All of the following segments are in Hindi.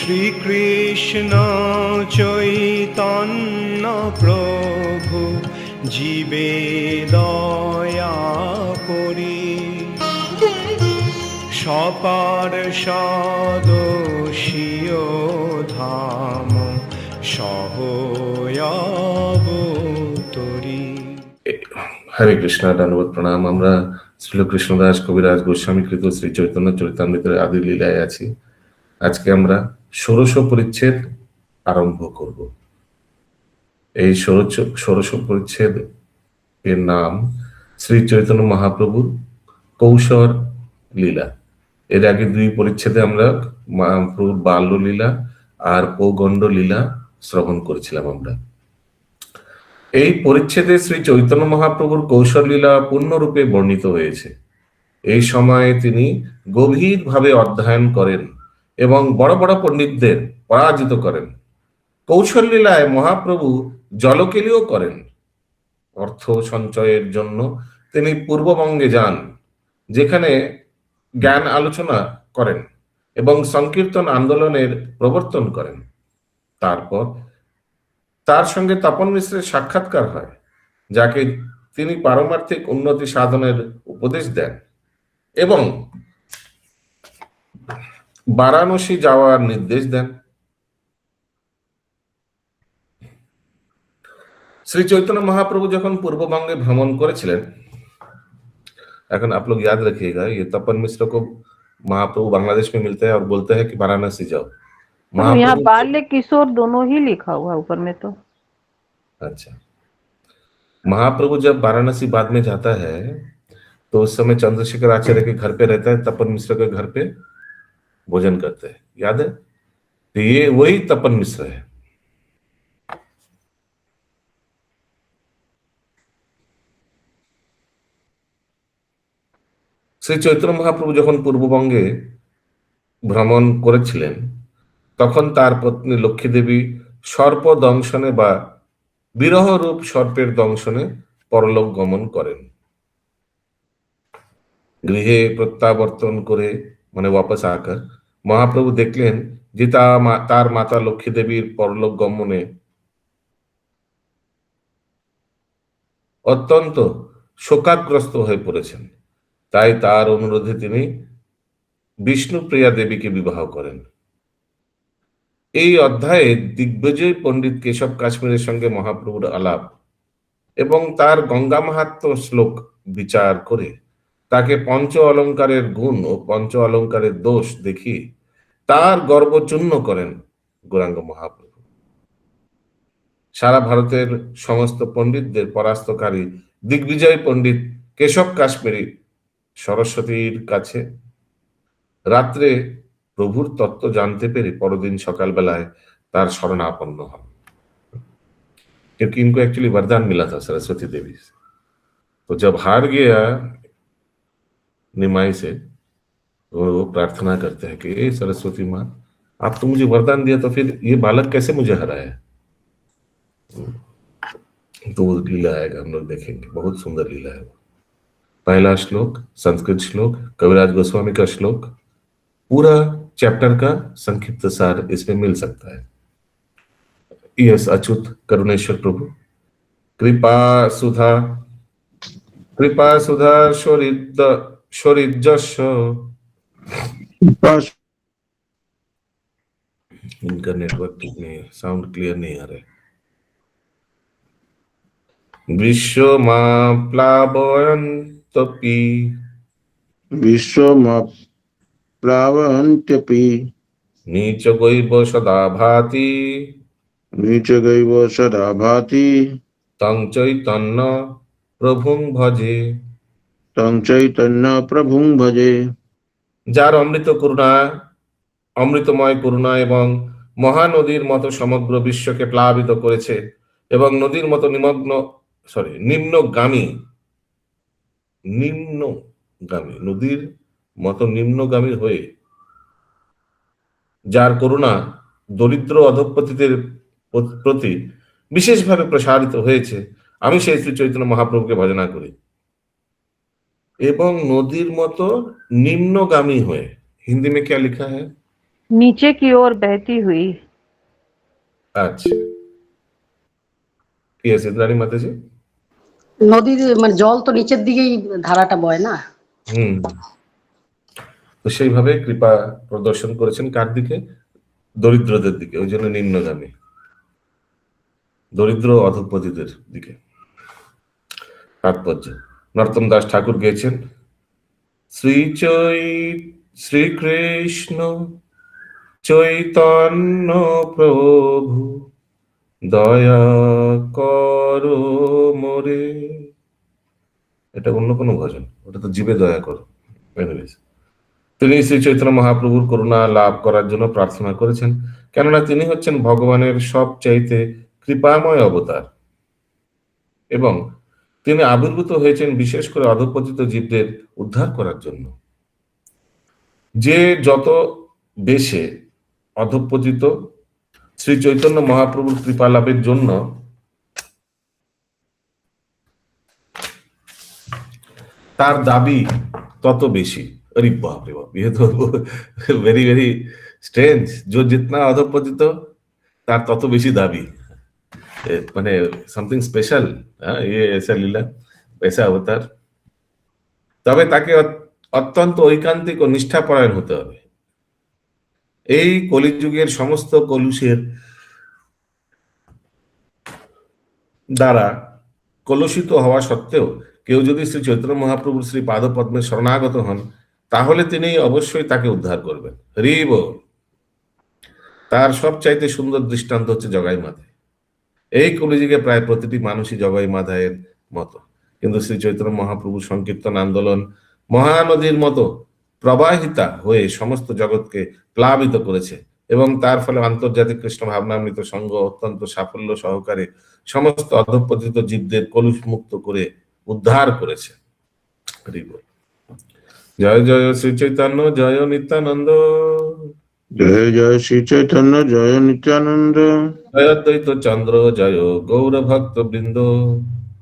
শ্রীকৃষ্ণ চৈতন্য প্রভু জীবে দয়া করি, সপার্ষদস্য ধাম সহয়াবতরি। হরে কৃষ্ণ, ধন্যবাদ, প্রণাম। আমরা শ্রীল কৃষ্ণদাস কবিরাজ গোস্বামী কৃত শ্রী চৈতন্য চরিতামৃতের আদি লীলায় আছি। আজকে আমরা ষোড়শ পরিচ্ছেদ আরম্ভ করব। এই ষোড়শ পরিচ্ছেদ এর নাম শ্রী চৈতন্য মহাপ্রভুর কৌশর লীলা। এর আগে দুই পরিচ্ছেদে আমরা মহাপ্রভুর বাল্য লীলা আর পৌগণ্ড লীলা শ্রবণ করেছিলাম। আমরা এই পরিচ্ছেদে শ্রী চৈতন্য মহাপ্রভুর কৌশল লীলা পূর্ণরূপে বর্ণিত হয়েছে। এই সময়ে তিনি গভীরভাবে অধ্যয়ন করেন এবং বড় বড় পণ্ডিতদের পরাজিত করেন। কৌশল লীলায় মহাপ্রভু জলকেলীও করেন। অর্থ সঞ্চয়ের জন্য তিনি পূর্ববঙ্গে যান, যেখানে জ্ঞান আলোচনা করেন এবং সংকীর্তন আন্দোলনের প্রবর্তন করেন। তারপর তার সঙ্গে তপন মিশ্রের সাক্ষাৎকার হয়, যাকে তিনি পারমার্থিক উন্নতি সাধনের উপদেশ দেন এবং বারাণসী যাওয়ার নির্দেশ দেন। শ্রী চৈতন্য महाप्रभु যখন পূর্ববঙ্গে ভ্রমণ করেছিলেন, এখন आप लोग याद रखिएगा, ये तपन मिश्र को महाप्रभु बांग्लादेश में मिलते हैं और बोलते हैं कि वाराणसी जाओ। यहाँ बाल्य किशोर दोनों ही लिखा हुआ है ऊपर में तो। अच्छा, महाप्रभु जब वाराणसी बाद में जाता है तो उस समय चंद्रशेखर आचार्य के घर पे रहता है, तपन मिश्र के घर पे भोजन करते हैं, याद है? तो ये वही तपन मिश्र है। শ্রী চৈতন্য মহাপ্রভু যখন পূর্ববঙ্গে ভ্রমণ করেছিলেন, তখন তার পত্নী লক্ষ্মী দেবী সর্প দংশনে বা বিরহ রূপ সর্পের দংশনে পরলোক গমন করেন। গৃহে প্রত্যাবর্তন করে মানে वापस आकर মহাপ্রভু দেখলেন যে তার মাতা লক্ষ্মী দেবীর পরলোক গমনে অত্যন্ত শোকাগ্রস্ত হয়ে পড়েছেন। তাই তার অনুরোধে তিনি বিষ্ণুপ্রিয়া দেবীকে বিবাহ করেন। এই অধ্যায়ে দিগ্বিজয় পণ্ডিত কেশব কাশ্মীরের সঙ্গে মহাপ্রভুর আলাপ এবং তার গঙ্গা মাহাত্ম্য শ্লোক বিচার করে তাকে পঞ্চ অলঙ্কারের গুণ ও পঞ্চ অলঙ্কারের দোষ দেখিয়ে তার গর্ব চূর্ণ করেন গৌরাঙ্গ মহাপ্রভু। সারা ভারতের সমস্ত পণ্ডিতদের পরাস্তকারী দিগ্বিজয় পণ্ডিত কেশব কাশ্মীরি সরস্বতীর কাছে রাত্রে প্রভুর তত্ত্ব জানতে পেরে পরদিন সকালবেলায় তার শরণাপন্ন হন, क्योंकि इनको एक्चुअली वरदान मिला था सरस्वती देवी से। तो जब हार गया निमाई से, तो वो प्रार्थना करते हैं कि ए सरस्वती माँ, आप तो मुझे वरदान दिया, तो फिर ये बालक कैसे मुझे हराया? तो वो लीला आएगा, हम लोग देखेंगे, बहुत सुंदर लीला है। पहला श्लोक संस्कृत श्लोक, कविराज गोस्वामी का श्लोक, पूरा चैप्टर का संक्षिप्त सार इसमें मिल सकता है। यस अच्युत करुणेश्वर प्रभु कृपा सुधा शोरिद्यस्य। इनका नेटवर्क ठीक नहीं है, साउंड क्लियर नहीं आ रहा है। विश्वमा प्लावयन्तपि नीचगैव सदा भाति तं चैतन्य प्रभुं भजे। যার অমৃতময় করুণা এবং মহানদীর মতো সমগ্র বিশ্বকে প্লাবিত করেছে এবং নদীর মতো নদীর মতো নিম্নগামী হয়ে যার করুণা দরিদ্র অধঃপতিতের প্রতি বিশেষভাবে প্রসারিত হয়েছে, আমি সেই শ্রী চৈতন্য মহাপ্রভুকে ভজনা করি। এবং নদীর মতো নিম্নগামী হয়ে, হিন্দি में क्या लिखा है? नीचे की ओर बहती हुई। আচ্ছা, কি আছে ইন্দ্রাণী মাতাজি? নদীর মানে জল তো নিচের দিকেই ধারাটা বয় না। হুম। তো সেইভাবে কৃপা প্রদর্শন করেছেন কার দিকে? দরিদ্রদের দিকে, ওই জন্য নিম্নগামী, দরিদ্র অধঃপতিদের দিকে। তাৎপর্য নরোত্তম দাস ঠাকুর গেয়েছেন, শ্রীকৃষ্ণ চৈতন্য প্রভু দয়া করো মোরে। এটা অন্য কোনো ভজন, ওটা তো জীবে দয়া করো। Anyways, তিনি শ্রী চৈতন্য মহাপ্রভুর করুণা লাভ করার জন্য প্রার্থনা করেছেন, কেননা তিনি হচ্ছেন ভগবানের সবচাইতে কৃপাময় অবতার এবং তিনি আবির্ভূত হয়েছেন বিশেষ করে অধঃপতিত জীবদের উদ্ধার করার জন্য। যে যত বেশে অধঃপতিত শ্রী চৈতন্য মহাপ্রভুর কৃপা লাভের জন্য তার দাবি তত বেশি। अरे बाप रे बाप, ये तो वेरी वेरी स्ट्रेंज। जो जितना अधपतित तार तत बेशी दाबी, মানে সামথিং স্পেশাল। ये ऐसा লীলা, ऐसा अवतार। তবে তাকে অত্যন্ত ঐকান্তিক ও নিষ্ঠাপরায়ণ হতে হবে। এই কলিযুগের সমস্ত কলুষের দ্বারা কলুষিত হওয়া সত্ত্বেও কেউ যদি শ্রী চৈতন্য মহাপ্রভুর শ্রী পাদপদ্মে শরণাগত হন, তাহলে তিনি অবশ্যই তাকে উদ্ধার করবেন। হরি বল। তার সবচাইতে সুন্দর দৃষ্টান্ত হচ্ছে জগাই মাথায়। এই কলিযুগে প্রায় প্রতিটি মানুষই জগাই মাথায়ের মতো, কিন্তু শ্রী চৈতন্য মহাপ্রভু সংকীর্তন আন্দোলন মহানদীর মতো প্রবাহিতা হয়ে সমস্ত জগৎকে প্লাবিত করেছে এবং তার ফলে আন্তর্জাতিক কৃষ্ণ ভাবনামৃত সংঘ অত্যন্ত সাফল্য সহকারে সমস্ত অধঃপতিত জীবদের কলুষ মুক্ত করে উদ্ধার করেছে। হরি বল। জয় জয় শ্রী চৈতন্য, জয় নিত্যানন্দ। জয় জয় শ্রী চৈতন্য, জয় নিত্যানন্দ। জয় অদ্বৈত চন্দ্র, জয় গৌর ভক্ত বৃন্দ।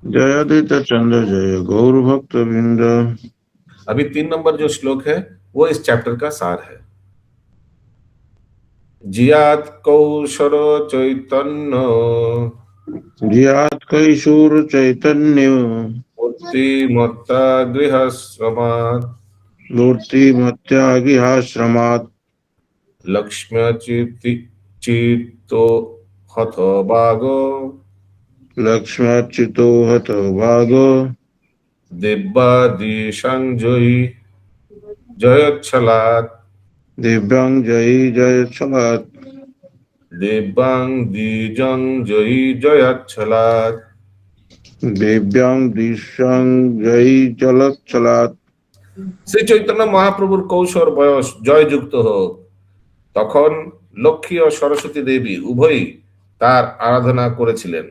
जय अद्वैत चंद्र, जय गौर भक्त वृंद। अभी 3 नंबर जो श्लोक है वो इस चैप्टर का सार है। जियात कौशर चैतन्य जियात कैशोर चैतन्य मूर्तिमत्ता गृहश्रमात् मूर्तिमत्यागिहाश्रमात् लक्ष्म्यचित्तो हतभागो लक्ष्म्याच्युतो हतो भागो दिव्यादिसंजयी जयोच्छलात् दिव्यांग जयी जय छलात् दिव्यां द्विजं जयी जयोच्छलात्। दिव्यांग दिशांग जयी चलत छलात्। শ্রী চৈতন্য মহাপ্রভুর কৌশল বয়স জয়যুক্ত হোক, তখন লক্ষ্মী ও সরস্বতী দেবী উভয়ই তার আরাধনা করেছিলেন।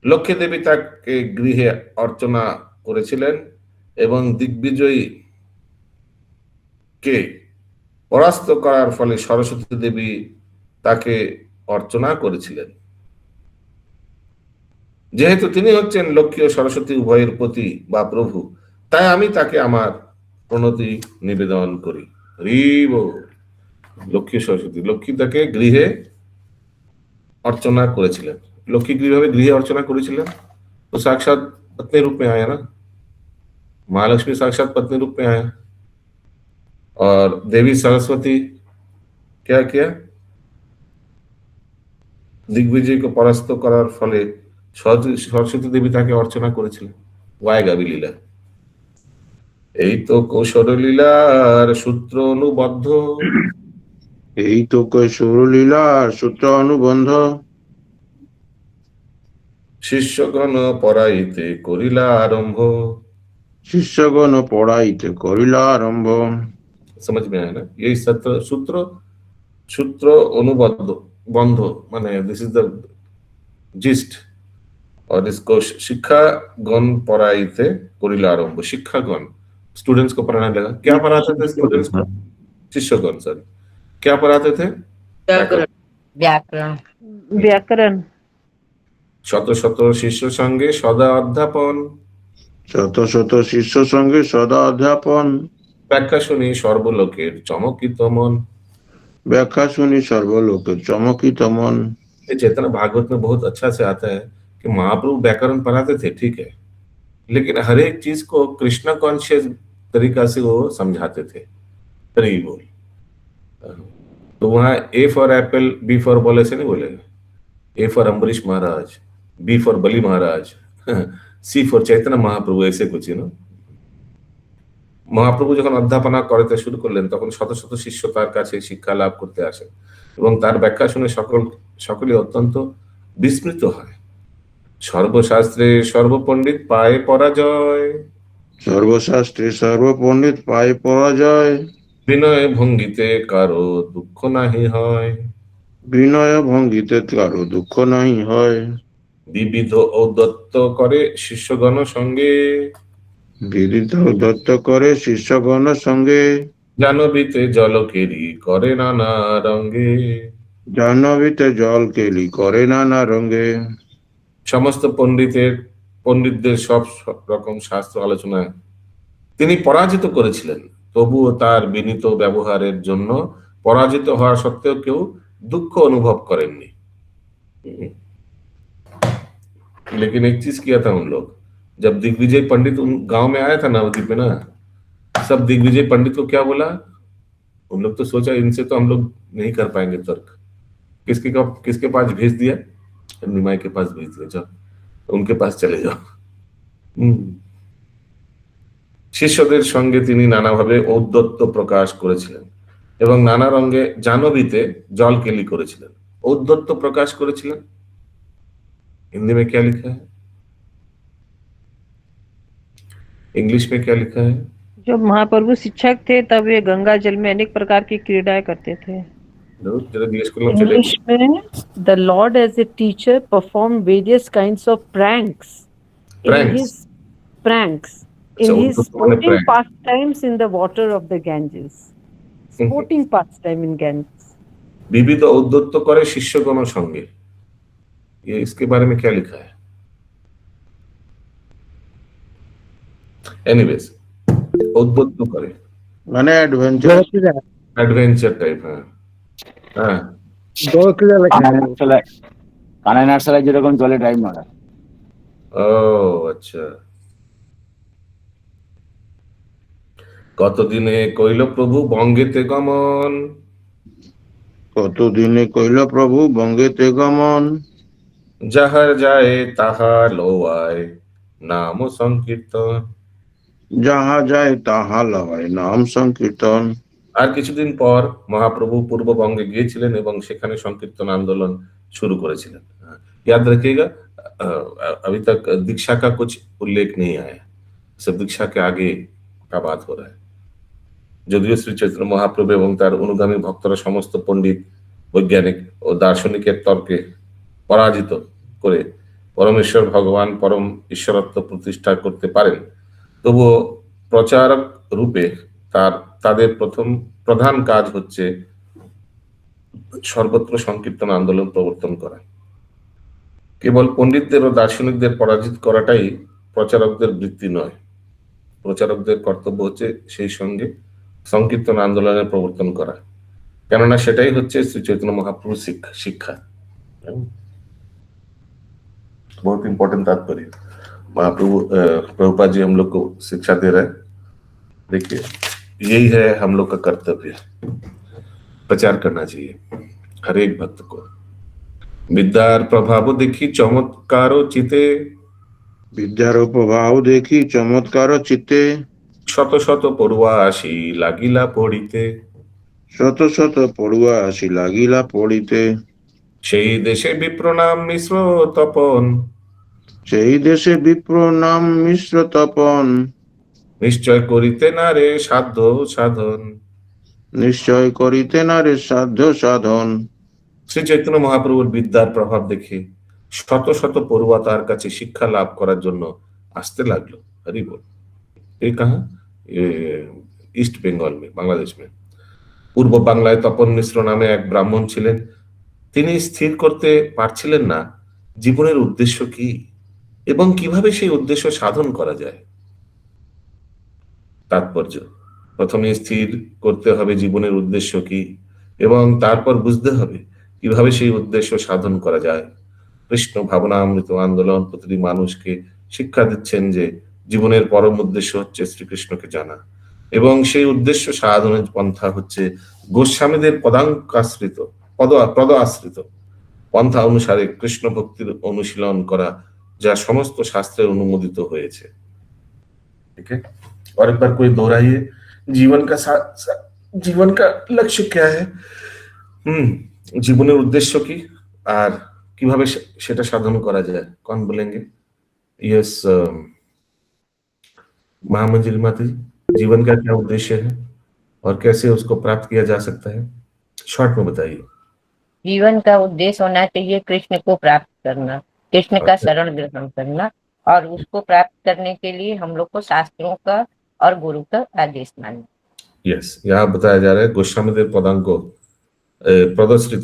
লক্ষ্মী দেবী তাকে গৃহে অর্চনা করেছিলেন এবং দিগ্বিজয়ী কে পরাস্ত করার ফলে সরস্বতী দেবী তাকে অর্চনা করেছিলেন। যেহেতু তিনি হচ্ছেন লক্ষ্মী ও সরস্বতী উভয়ের পতি বা প্রভু, তাই আমি তাকে আমার প্রণতি নিবেদন করি। হরি বল। লক্ষ্মী সরস্বতী, লক্ষ্মী তাকে গৃহে অর্চনা করেছিলেন। लक्ष्मी किभाবে गृह अर्चना করেছিলেন? तो साक्षात पत्नी रूप में आया ना, महालक्ष्मी साक्षात पत्नी रूप में आया। और देवी सरस्वती क्या किया? दिग्विजय को परास्त करार फले सरस्वती देवी ताके अर्चना করেছিলেন। ওয়াইগাবি লীলা। এই তো কৌশল লীলার সূত্র অনুবদ্ধ, এই তো কৈশোর লীলার সূত্র অনুবন্ধ। শিষ্যগণ পড়াইতে করিলা আরম্ভ। শিষ্যগণ পড়াইতে করিলা আরম্ভ। समझ में आया ना? यही सत्र सूत्र अनुबद्ध बंध, माने दिस इज द जिस्ट। और इसको शिक्षागण पढ़ाइते करिला आरंभ। शिक्षागण स्टूडेंट्स को पढ़ाने लगा। क्या पढ़ाते थे स्टूडेंट्स को? शिष्यगण, सॉरी, क्या पढ़ाते थे? व्याकरण। व्याकरण। शत शत शिष्य संगे सदा अध्यापन। শত শত শিষ্য সঙ্গে সদা অধ্যাপন। ব্যাখ্যা শুনি সর্বলোকের চমকিত মন। व्याख्या सुनी सर्वलोक चमकित मन। ये चैतन्य भागवत में बहुत अच्छा से आता है कि महाप्रभु व्याकरण पढ़ाते थे, ठीक है, लेकिन हर एक चीज को कृष्णा कॉन्शियस तरीका से वो समझाते थे। हरि बोल। तो वहां A for apple, B for ball ऐसे नहीं बोलेगा। ए फॉर अम्बरीश महाराज, बी फॉर बली महाराज, सी फॉर चैतन्य महाप्रभु, ऐसे कुछ ही ना। মহাপ্রভু যখন অধ্যাপনা করতে শুরু করলেন তখন শত শত শিষ্য তার কাছে শিক্ষা লাভ করতে আসেন এবং তার ব্যাখ্যা শুনে সকলে অত্যন্ত বিস্মিত হয়। সর্বশাস্ত্রে সর্বপণ্ডিত পায়ে পরাজয়, सर्वशास्त्री सर्वपंडित पाए पराजय। বিনয় ভঙ্গিতে কারো দুঃখ নাহি হয়। विनय भंगिते कारो दुख नहीं है। বিবিধ ঔদ্ধত্য করে শিষ্যগণ সঙ্গে, विदित दत्त करे शिष्यगण संगे। জানবিতে জলকেরি করে নানা রঙ্গে। জাহ্নবীতে জল কেলি করে নানা রঙে। সমস্ত পণ্ডিতদের সব রকম শাস্ত্র আলোচনায় তিনি পরাজিত করেছিলেন, তবুও তার বিনীত ব্যবহারের জন্য পরাজিত হওয়া সত্ত্বেও কেউ দুঃখ অনুভব করেননি। लेकिन एक चीज किया था उन लोग, जब दिग्विजय पंडित उन गांव में आया था नवद्वीप में ना, सब दिग्विजय पंडित को क्या बोला, उन लोग तो सोचा इनसे तो हम लोग नहीं कर पाएंगे तर्क। किसके पास भेज दिया, निमाई के पास भेज दिया, जाओ उनके पास चले जाओ। শিষ্যদের সঙ্গে তিনি নানাভাবে ঔদ্ধত্য প্রকাশ করেছিলেন এবং নানা রঙে জাহ্নবীতে জল কেলি করেছিলেন। ঔদ্ধত্য প্রকাশ করেছিলেন, हिंदी में क्या लिखा है, इंग्लिश में क्या लिखा है? जब महाप्रभु शिक्षक थे तब वे गंगा जल में अनेक प्रकार की क्रीड़ाएं करते थे। English में the Lord as a teacher performed various kinds of pranks in his sporting pastimes in the water of the Ganges. Sporting pastime in Ganges. विविध औद्धत्य करे शिष्यगण संगे, ये इसके बारे में क्या लिखा है? एनीवेज, औद्धत्य करे माने एडवेंचर टाइप है। हाँ, কানাই নার্সারায় যেরকম জলে ড্রাইভ মারা। ও আচ্ছা। কতদিনে কইল প্রভু বঙ্গেতে গমন, কতদিনে কইল প্রভু বঙ্গেতে গমন। যাহার যায় তাহার লওয়ায় নাম সংকীর্তন, যাহা যায় তাহা লওয়ায় নাম সংকীর্তন। আর কিছুদিন পর মহাপ্রভু পূর্ববঙ্গে গিয়েছিলেন এবং সেখানে সংকীর্তন আন্দোलन शुरू করেছিলেন। याद रखिएगा, अभी तक दीक्षा का कुछ उल्लेख नहीं आया, सब दीक्षा के आगे का बात हो रहा है। যদিও শ্রী চৈতন্য মহাপ্রভু এবং তার অনুগামী ভক্তরা সমস্ত পণ্ডিত, বৈজ্ঞানিক ও দার্শনিকের তর্কে পরাজিত করে পরমেশ্বর ভগবান পরম ঈশ্বরত্ব প্রতিষ্ঠা করতে পারেন, তবুও প্রচারক রূপে তাদের প্রধান কাজ হচ্ছে সর্বত্র সংকীর্তন আন্দোলন প্রবর্তন করা। কেবল পণ্ডিতদের ও দার্শনিকদের পরাজিত করাটাই প্রচারকদের বৃত্তি নয়, প্রচারকদের কর্তব্য হচ্ছে সেই সঙ্গে সংকীর্তন আন্দোলনের প্রবর্তন করা, কেননা সেটাই হচ্ছে শ্রী চৈতন্য মহাপ্রভুর শিক্ষা। बहुत इंपॉर्टेंट तात्पर्य महाप्रभु प्रभुपाद जी हम लोग को शिक्षा दे रहे हैं। देखिए, यही है हम लोग का कर्तव्य, प्रचार करना चाहिए हर एक भक्त को। विद्यार प्रभाव देखी चमत्कारो चिते, विद्यार प्रभाव देखी चमत्कार चित्ते। শত শত পড়ুয়া আসি লাগিলা পড়িতে, শত শত পড়ুয়া আসি লাগিলা পড়িতে। সেই দেশে বিপ্র নাম মিশ্র তপন, সেই দেশে বিপ্র নাম মিশ্র তপন। নিশ্চয় করিতে না রে সাধ্য সাধন, নিশ্চয় করিতে না রে সাধ্য সাধন। শ্রী চৈতন্য মহাপ্রভুর বিদ্যার প্রভাব দেখে শত শত পড়ুয়া তার কাছে শিক্ষা লাভ করার জন্য আসতে লাগলো। হরি বল। ये कहाँ? ये ईस्ट बेंगल में, बांग्लादेश में। পূর্ব বাংলায় তপন মিশ্র নামে এক ব্রাহ্মণ ছিলেন। তিনি স্থির করতে পারছিলেন না জীবনের উদ্দেশ্য কি এবং কিভাবে সেই উদ্দেশ্য সাধন করা যায়। তাৎপর্য, প্রথমে স্থির করতে হবে জীবনের উদ্দেশ্য কি, এবং তারপর বুঝতে হবে কিভাবে সেই উদ্দেশ্য সাধন করা যায়। কৃষ্ণ ভাবনামৃত আন্দোলন প্রতিটি মানুষকে শিক্ষা দিচ্ছেন যে জীবনের পরম উদ্দেশ্য হচ্ছে শ্রীকৃষ্ণকে জানা, এবং সেই উদ্দেশ্য সাধনের পন্থা হচ্ছে গোস্বামীদের পদ আশ্রিত পন্থা অনুসারে কৃষ্ণ ভক্তির অনুশীলন করা, যা সমস্ত শাস্ত্রে অনুমোদিত হয়েছে। ठीक है, और एक बार कोई दोहराइए, जीवन का लक्ष्य क्या है। জীবনের উদ্দেশ্য কি আর কিভাবে সেটা সাধন করা যায়। कौन बोलेंगे? यस, महामंजिल माता जी, जीवन का क्या उद्देश्य है और कैसे उसको प्राप्त किया जा सकता है, शॉर्ट में बताइए। जीवन का उद्देश्य होना चाहिए कृष्ण को प्राप्त करना, कृष्ण का अच्छा। शरण ग्रहण करना, और उसको प्राप्त करने के लिए हम लोग को शास्त्रों का और गुरु का आदेश मानना। यस, यहाँ बताया जा रहा है गोस्वामीदेव पदांक प्रदर्शित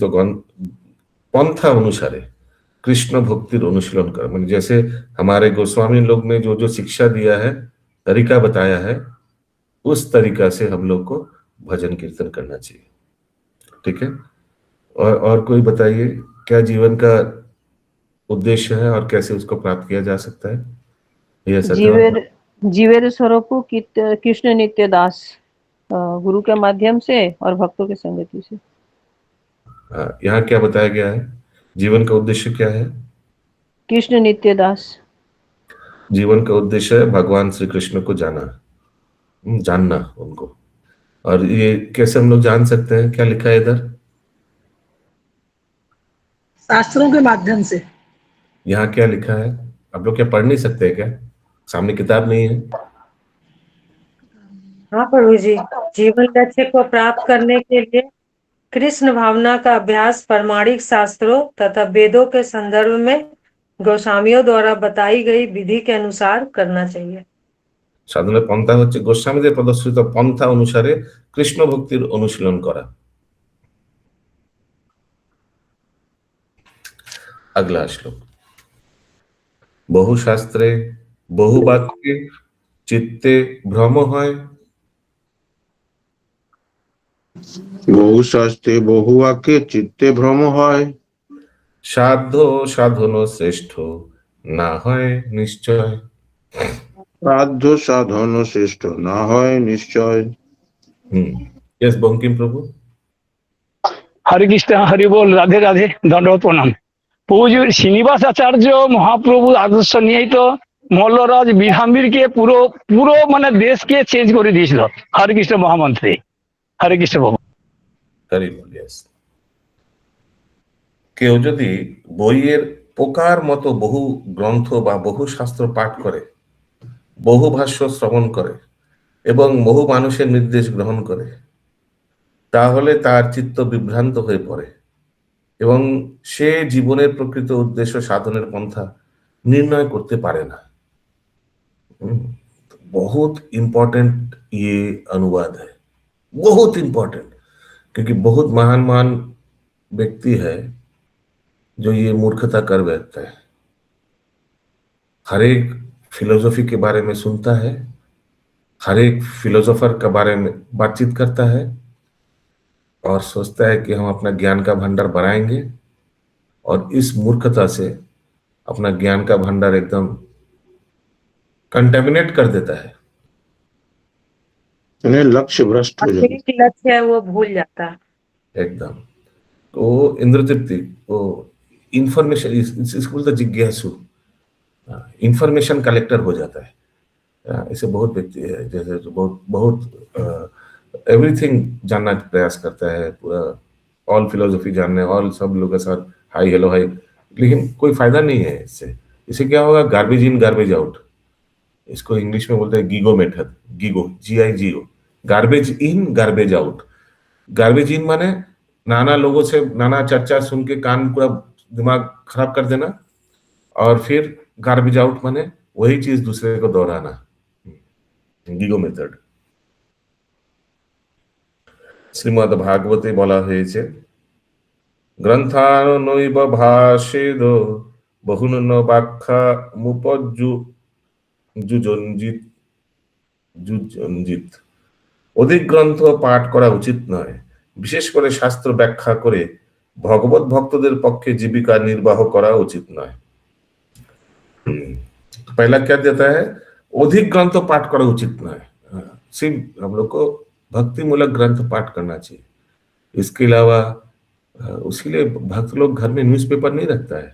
पंथा अनुसारे कृष्ण भक्तिर अनुशीलन कर, मतलब जैसे हमारे गोस्वामी लोग ने जो जो शिक्षा दिया है, तरीका बताया है, उस तरीका से हम लोग को भजन कीर्तन करना चाहिए। ठीक है, और कोई बताइए क्या जीवन का उद्देश्य है और कैसे उसको प्राप्त किया जा सकता है। ये जीवेर स्वरूप कृष्ण नित्य दास, गुरु के माध्यम से और भक्तों की संगति से। यहाँ क्या बताया गया है, जीवन का उद्देश्य क्या है। कृष्ण नित्य दास, जीवन का उद्देश्य है भगवान श्री कृष्ण को जानना उनको। और ये कैसे हम लोग जान सकते हैं, क्या लिखा है इधर। शास्त्रों के माध्यम से। यहाँ क्या लिखा है, आप लोग क्या पढ़ नहीं सकते हैं क्या, सामने किताब नहीं है। हाँ प्रभु जी, जीवन लक्ष्य को प्राप्त करने के लिए कृष्ण भावना का अभ्यास प्रामाणिक शास्त्रों तथा वेदों के संदर्भ में गोस्वामियों द्वारा बताई गई विधि के अनुसार करना चाहिए। সাধনের পন্থা হচ্ছে গোস্বামীদের প্রদর্শিত পন্থা অনুসারে কৃষ্ণ ভক্তির অনুশীলন করা। अगला श्लोक, बहु शास्त्रे बहु वाक्ये चित्ते भ्रम হয়, বহু শাস্ত্রে বহু বাক্যে চিত্তে ভ্রম হয়, সাধ্য সাধন শ্রেষ্ঠ না হয় নিশ্চয়। সাধ্য সাধন শ্রেষ্ঠ না হয় নিশ্চয়। यस बंकिम प्रभु। हरे कृष्ण, हरि बोल, राधे राधे, दंडवत प्रणाम। প্রভু শ্রীনিবাস আচার্য মহাপ্রভুর আদর্শ নিয়েই তো মল্লরাজ বিধাম্বীরকে পুরো পুরো মানে দেশকে চেঞ্জ করে দিয়েছিল হরে কৃষ্ণ মহামন্ত্রে। হরে কৃষ্ণ বাবু। কেউ যদি বইয়ের পোকার মতো বহু গ্রন্থ বা বহু শাস্ত্র পাঠ করে, বহু ভাষ্য শ্রবণ করে এবং বহু মানুষের নির্দেশ গ্রহণ করে, তাহলে তার চিত্ত বিভ্রান্ত হয়ে পড়ে এবং সে জীবনের প্রকৃত উদ্দেশ্য সাধনের পন্থা निर्णय करते पारे ना। बहुत इंपॉर्टेंट ये अनुवाद है, बहुत इंपॉर्टेंट, क्योंकि बहुत महान महान व्यक्ति है जो ये मूर्खता कर बैठता है। हर एक फिलोसॉफी के बारे में सुनता है, हर एक फिलोसोफर के बारे में बातचीत करता है और सोचता है कि हम अपना ज्ञान का भंडार बढ़ाएंगे, और इस मूर्खता से अपना ज्ञान का भंडार एकदम कंटेमिनेट कर देता है, लक्ष्य भ्रष्ट हो जाता है, लक्ष्य है वो भूल जाता है एकदम। तो इंद्र तृप्ति, वो इंफॉर्मेशन, इसको बोलते जिज्ञासु, इंफॉर्मेशन कलेक्टर हो जाता है। ऐसे बहुत व्यक्ति है जैसे बहुत एवरीथिंग जानना प्रयास करता है, पूरा ऑल फिलोसफी जानने, ऑल सब लोगों के साथ हाई हेलो हाई, लेकिन कोई फायदा नहीं है इससे। इससे क्या होगा, गार्बेज इन गार्बेज आउट, इसको इंग्लिश में बोलते हैं GIGO method, GIGO GIGO, garbage in garbage out. Garbage इन माने नाना लोगों से नाना चर्चा सुन के कान पूरा दिमाग खराब कर देना, और फिर गार्बेज आउट माने वही चीज दूसरे को दोहराना, गीगो मेथड। শ্রীমদ্ ভাগবতে বলা হয়েছে, গ্রন্থানৈব ভাষেদ বহুন ব্যাখ্যা মুপজ্জুজঞ্জিত। অধিক গ্রন্থ পাঠ করা উচিত নয়, বিশেষ করে শাস্ত্র ব্যাখ্যা করে ভগবত ভক্তদের পক্ষে জীবিকা নির্বাহ করা উচিত নয়। पहला क्या देता है, अधिक ग्रंथ पाठ करा उचित नय, सिर्फ हम लोग को भक्ति मूलक ग्रंथ पाठ करना चाहिए। इसके अलावा उसके लिए भक्त लोग घर में न्यूज़पेपर नहीं रखता है।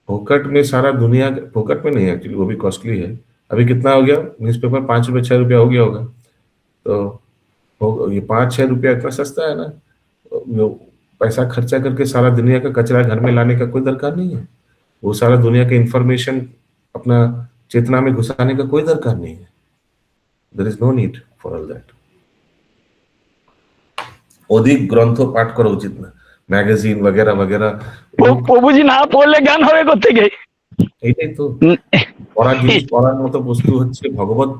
फोकट में सारा दुनिया, फोकट में नहीं एक्चुअली, वो भी कॉस्टली है। अभी कितना हो गया न्यूज़पेपर, 5 रुपए 6 रुपया हो गया होगा। तो ये 5-6 रुपया इतना सस्ता है ना, पैसा खर्चा करके सारा दुनिया का कचरा घर में लाने का कोई दरकार नहीं है। वो सारा दुनिया का इंफॉर्मेशन अपना चेतना में घुसाने का कोई दरकार नहीं है। There is no need for all that. अधिक ग्रंथ पाठ करा उचित ना, ম্যাগাজিন वगैरह वगैरह প্রভুজি না পড়লে জ্ঞান হবে কোত্থেকে? এইটাই তো পড়ার মতো বস্তু হচ্ছে ভগবত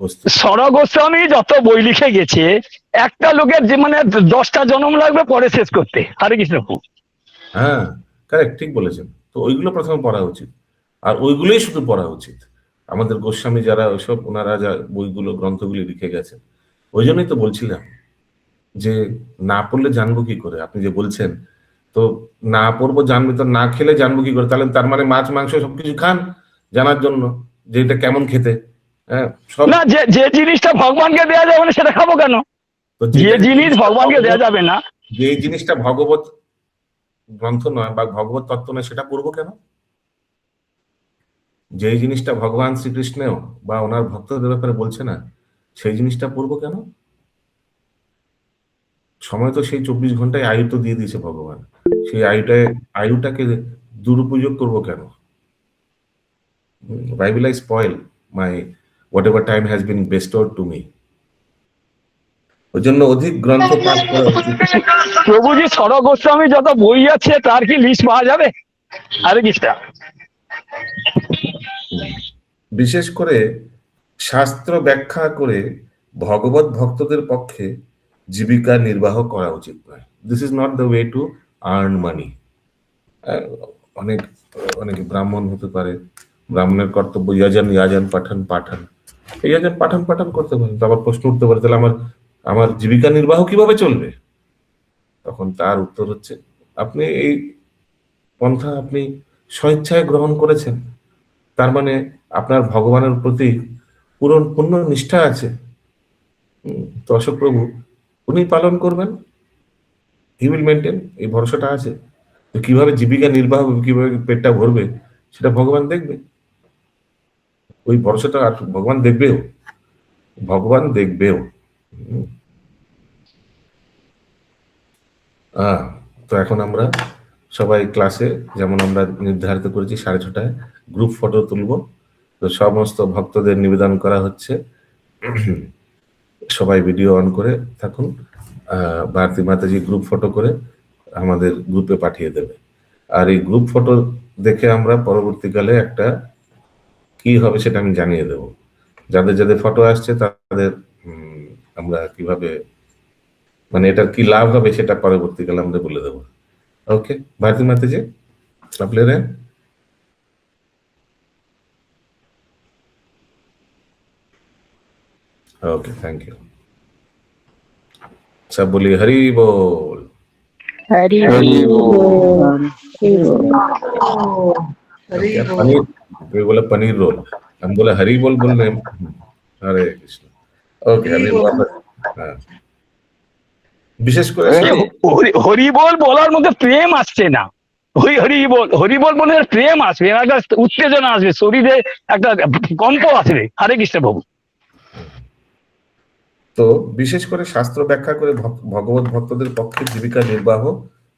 বস্তু। সর গোস্বামী যত বই লিখে গেছে, একটা লোকের যে মানে 10টা জন্ম লাগবে পরে শেষ করতে। হরে কৃষ্ণ প্রভু। হ্যাঁ কারেক্ট, ঠিক বলেছেন। তো ওইগুলো প্রথমে পড়া উচিত, আর ওইগুলোই শুধু পড়া উচিত। আমাদের গোস্বামী যারা ওইসব ওনারা যা বইগুলো গ্রন্থগুলি লিখে গেছেন, ওই জন্যই তো বলছিলাম যে না পড়লে জানবো কি করে। আপনি যে বলছেন তো না পড়বো জানবো, তো না খেলে জানবো কি করে? তাহলে তার মানে মাছ মাংস সবকিছু খান জানার জন্য যে এটা কেমন খেতে। হ্যাঁ, না, যে জিনিসটা ভগবানকে দেয়া যাবে না সেটা খাবো কেন? যে জিনিস ভগবানকে দেয়া যাবে না, যে জিনিসটা ভগবত গ্রন্থ নয় বা ভগবত তত্ত্ব নয়, সেটা পড়বো কেন? যে জিনিসটা ভগবান শ্রীকৃষ্ণেও বা ওনার ভক্তদের ব্যাপারে বলছে না, সেই জিনিসটা পড়বো কেন? সময় তো সেই 24 ঘন্টায় আয়ু তো দিয়ে দিয়েছে ভগবান, সেই আয়ুটাকে দুরুপযোগ করবো কেন? Why will I spoil my whatever time has been bestowed to me? ওই জন্য অধিক গ্রন্থ পাঠ করা উচিত। প্রভুজি সর গোস্বামী যত বই আছে তার কি লিস্ট পাওয়া যাবে? আরে কৃষ্ণ। বিশেষ করে শাস্ত্র ব্যাখ্যা করে ভগবত ভক্তদের পক্ষে জীবিকা নির্বাহ করা উচিত নয়। This is not the way to earn money. অনেক ব্রাহ্মণ হতে পারে, ব্রাহ্মণের কর্তব্য ইয়াজন পাঠন করতে পারে। তো আবার প্রশ্ন উঠতে পারে, তাহলে আমার জীবিকা নির্বাহ কিভাবে চলবে? তখন তার উত্তর হচ্ছে, আপনি এই পন্থা আপনি স্বেচ্ছায় গ্রহণ করেছেন, তার মানে আপনার ভগবানের প্রতি পূর্ণ নিষ্ঠা আছে। তো অশোক প্রভু উনি পালন করবেন, হি উইল মেনটেন, এই ভরসাটা আছে। তো কিভাবে জীবিকা নির্বাহ হবে, কিভাবে পেটটা ভরবে, সেটা ভগবান দেখবে। ওই ভরসাটা আর ভগবান দেখবেও। তো এখন আমরা সবাই ক্লাসে, যেমন আমরা নির্ধারিত করেছি 6:30 গ্রুপ ফটো তুলব। তো সমস্ত ভক্তদের নিবেদন করা হচ্ছে সবাই ভিডিও অন করে থাকুন। ভারতী মাতাজি গ্রুপ ফটো করে আমাদের গ্রুপে পাঠিয়ে দেবে। আর এই গ্রুপ ফটো দেখে আমরা পরবর্তীকালে একটা কি হবে সেটা আমি জানিয়ে দেব। যাদের ফটো আসছে তাদের আমরা কিভাবে, মানে এটার কি লাভ হবে সেটা পরবর্তীকালে আমরা বলে দেবো। ओके भारती माता जी आप ले रहे हैं? Okay thank you. सब बोलिए हरि बोल। हरि बोल। पनीर, कोई बोला पनीर रोल, हम बोला हरि बोल बोल रहे हैं। हरे कृष्ण। ओके अभी वापस। हाँ, বিশেষ করে হরিবোল বলার মধ্যে প্রেম আসছে না। ওই হরিবোল মনে প্রেম আসবে, একটা উত্তেজনা আসবে, শরীরে একটা কম্প আসবে। হরে কৃষ্ণ প্রভু। তো বিশেষ করে শাস্ত্র ব্যাখ্যা করে ভগবত ভক্তদের পক্ষে জীবিকা নির্বাহ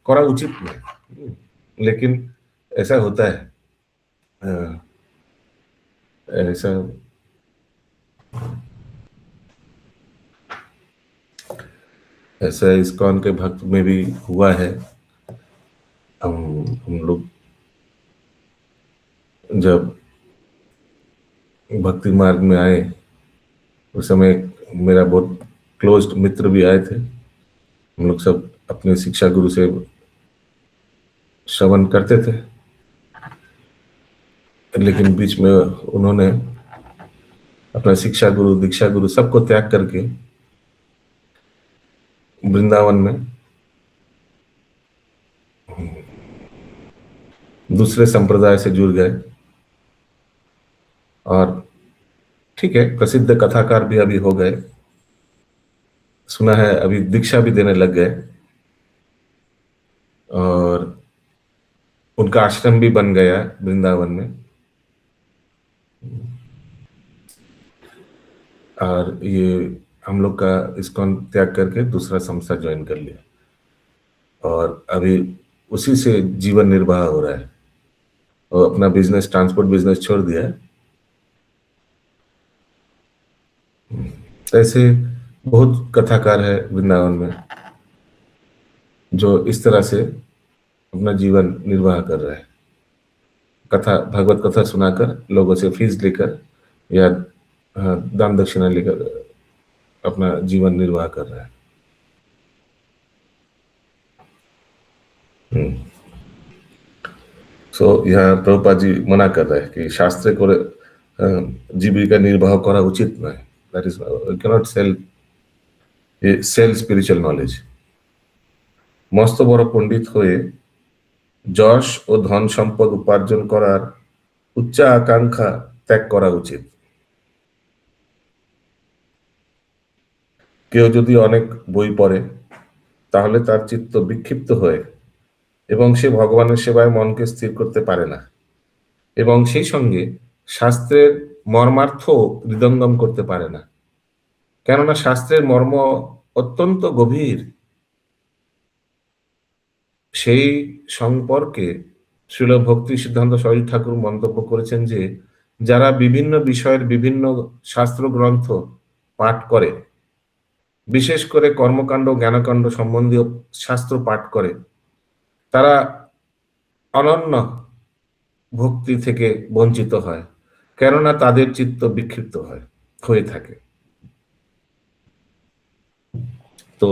করা উচিত নয়। लेकिन ऐसा होता है, ऐसा इस्कॉन के भक्त में भी हुआ है। हम लोग जब भक्ति मार्ग में आए उस समय मेरा बहुत क्लोज मित्र भी आए थे। हम लोग सब अपने शिक्षा गुरु से श्रवण करते थे, लेकिन बीच में उन्होंने अपना शिक्षा गुरु दीक्षा गुरु सबको त्याग करके वृंदावन में दूसरे संप्रदाय से जुड़ गए और ठीक है, प्रसिद्ध कथाकार भी अभी हो गए, सुना है अभी दीक्षा भी देने लग गए और उनका आश्रम भी बन गया वृंदावन में। और ये हम लोग का इस्कॉन त्याग करके दूसरा संस्था ज्वाइन कर लिया और अभी उसी से जीवन निर्वाह हो रहा है और अपना बिजनेस, ट्रांसपोर्ट बिजनेस छोड़ दिया है। ऐसे बहुत कथाकार है वृंदावन में जो इस तरह से अपना जीवन निर्वाह कर रहा है, कथा, भगवत कथा सुनाकर, लोगों से फीस लेकर या दान दक्षिणा लेकर अपना जीवन निर्वाह कर रहा है। यहाँ प्रभुपाद जी मना कर रहे हैं कि शास्त्र को जीविका निर्वाह करा उचित नয়। That is, you cannot sell spiritual knowledge. মস্ত বড় পণ্ডিত হয়ে যশ ও ধন সম্পদ উপার্জন করার উচ্চ আকাঙ্ক্ষা ত্যাগ করা উচিত। কেউ যদি অনেক বই পড়ে তাহলে তার চিত্ত বিক্ষিপ্ত হয়ে এবং সে ভগবানের সেবায় মনকে স্থির করতে পারে না এবং সেই সঙ্গে শাস্ত্রের মর্মার্থ হৃদয়ঙ্গম করতে পারে না, কেননা শাস্ত্রের মর্ম অত্যন্ত গভীর। সেই সম্পর্কে শ্রীল ভক্তি সিদ্ধান্ত সরস্বতী ঠাকুর মন্তব্য করেছেন যে যারা বিভিন্ন বিষয়ের বিভিন্ন শাস্ত্র গ্রন্থ পাঠ করে, বিশেষ করে কর্মকাণ্ড জ্ঞানকাণ্ড সম্বন্ধীয় শাস্ত্র পাঠ করে, তারা অনন্য ভক্তি থেকে বঞ্চিত হয়, কেননা তাদের চিত্ত বিক্ষিপ্ত হয়ে থাকে। तो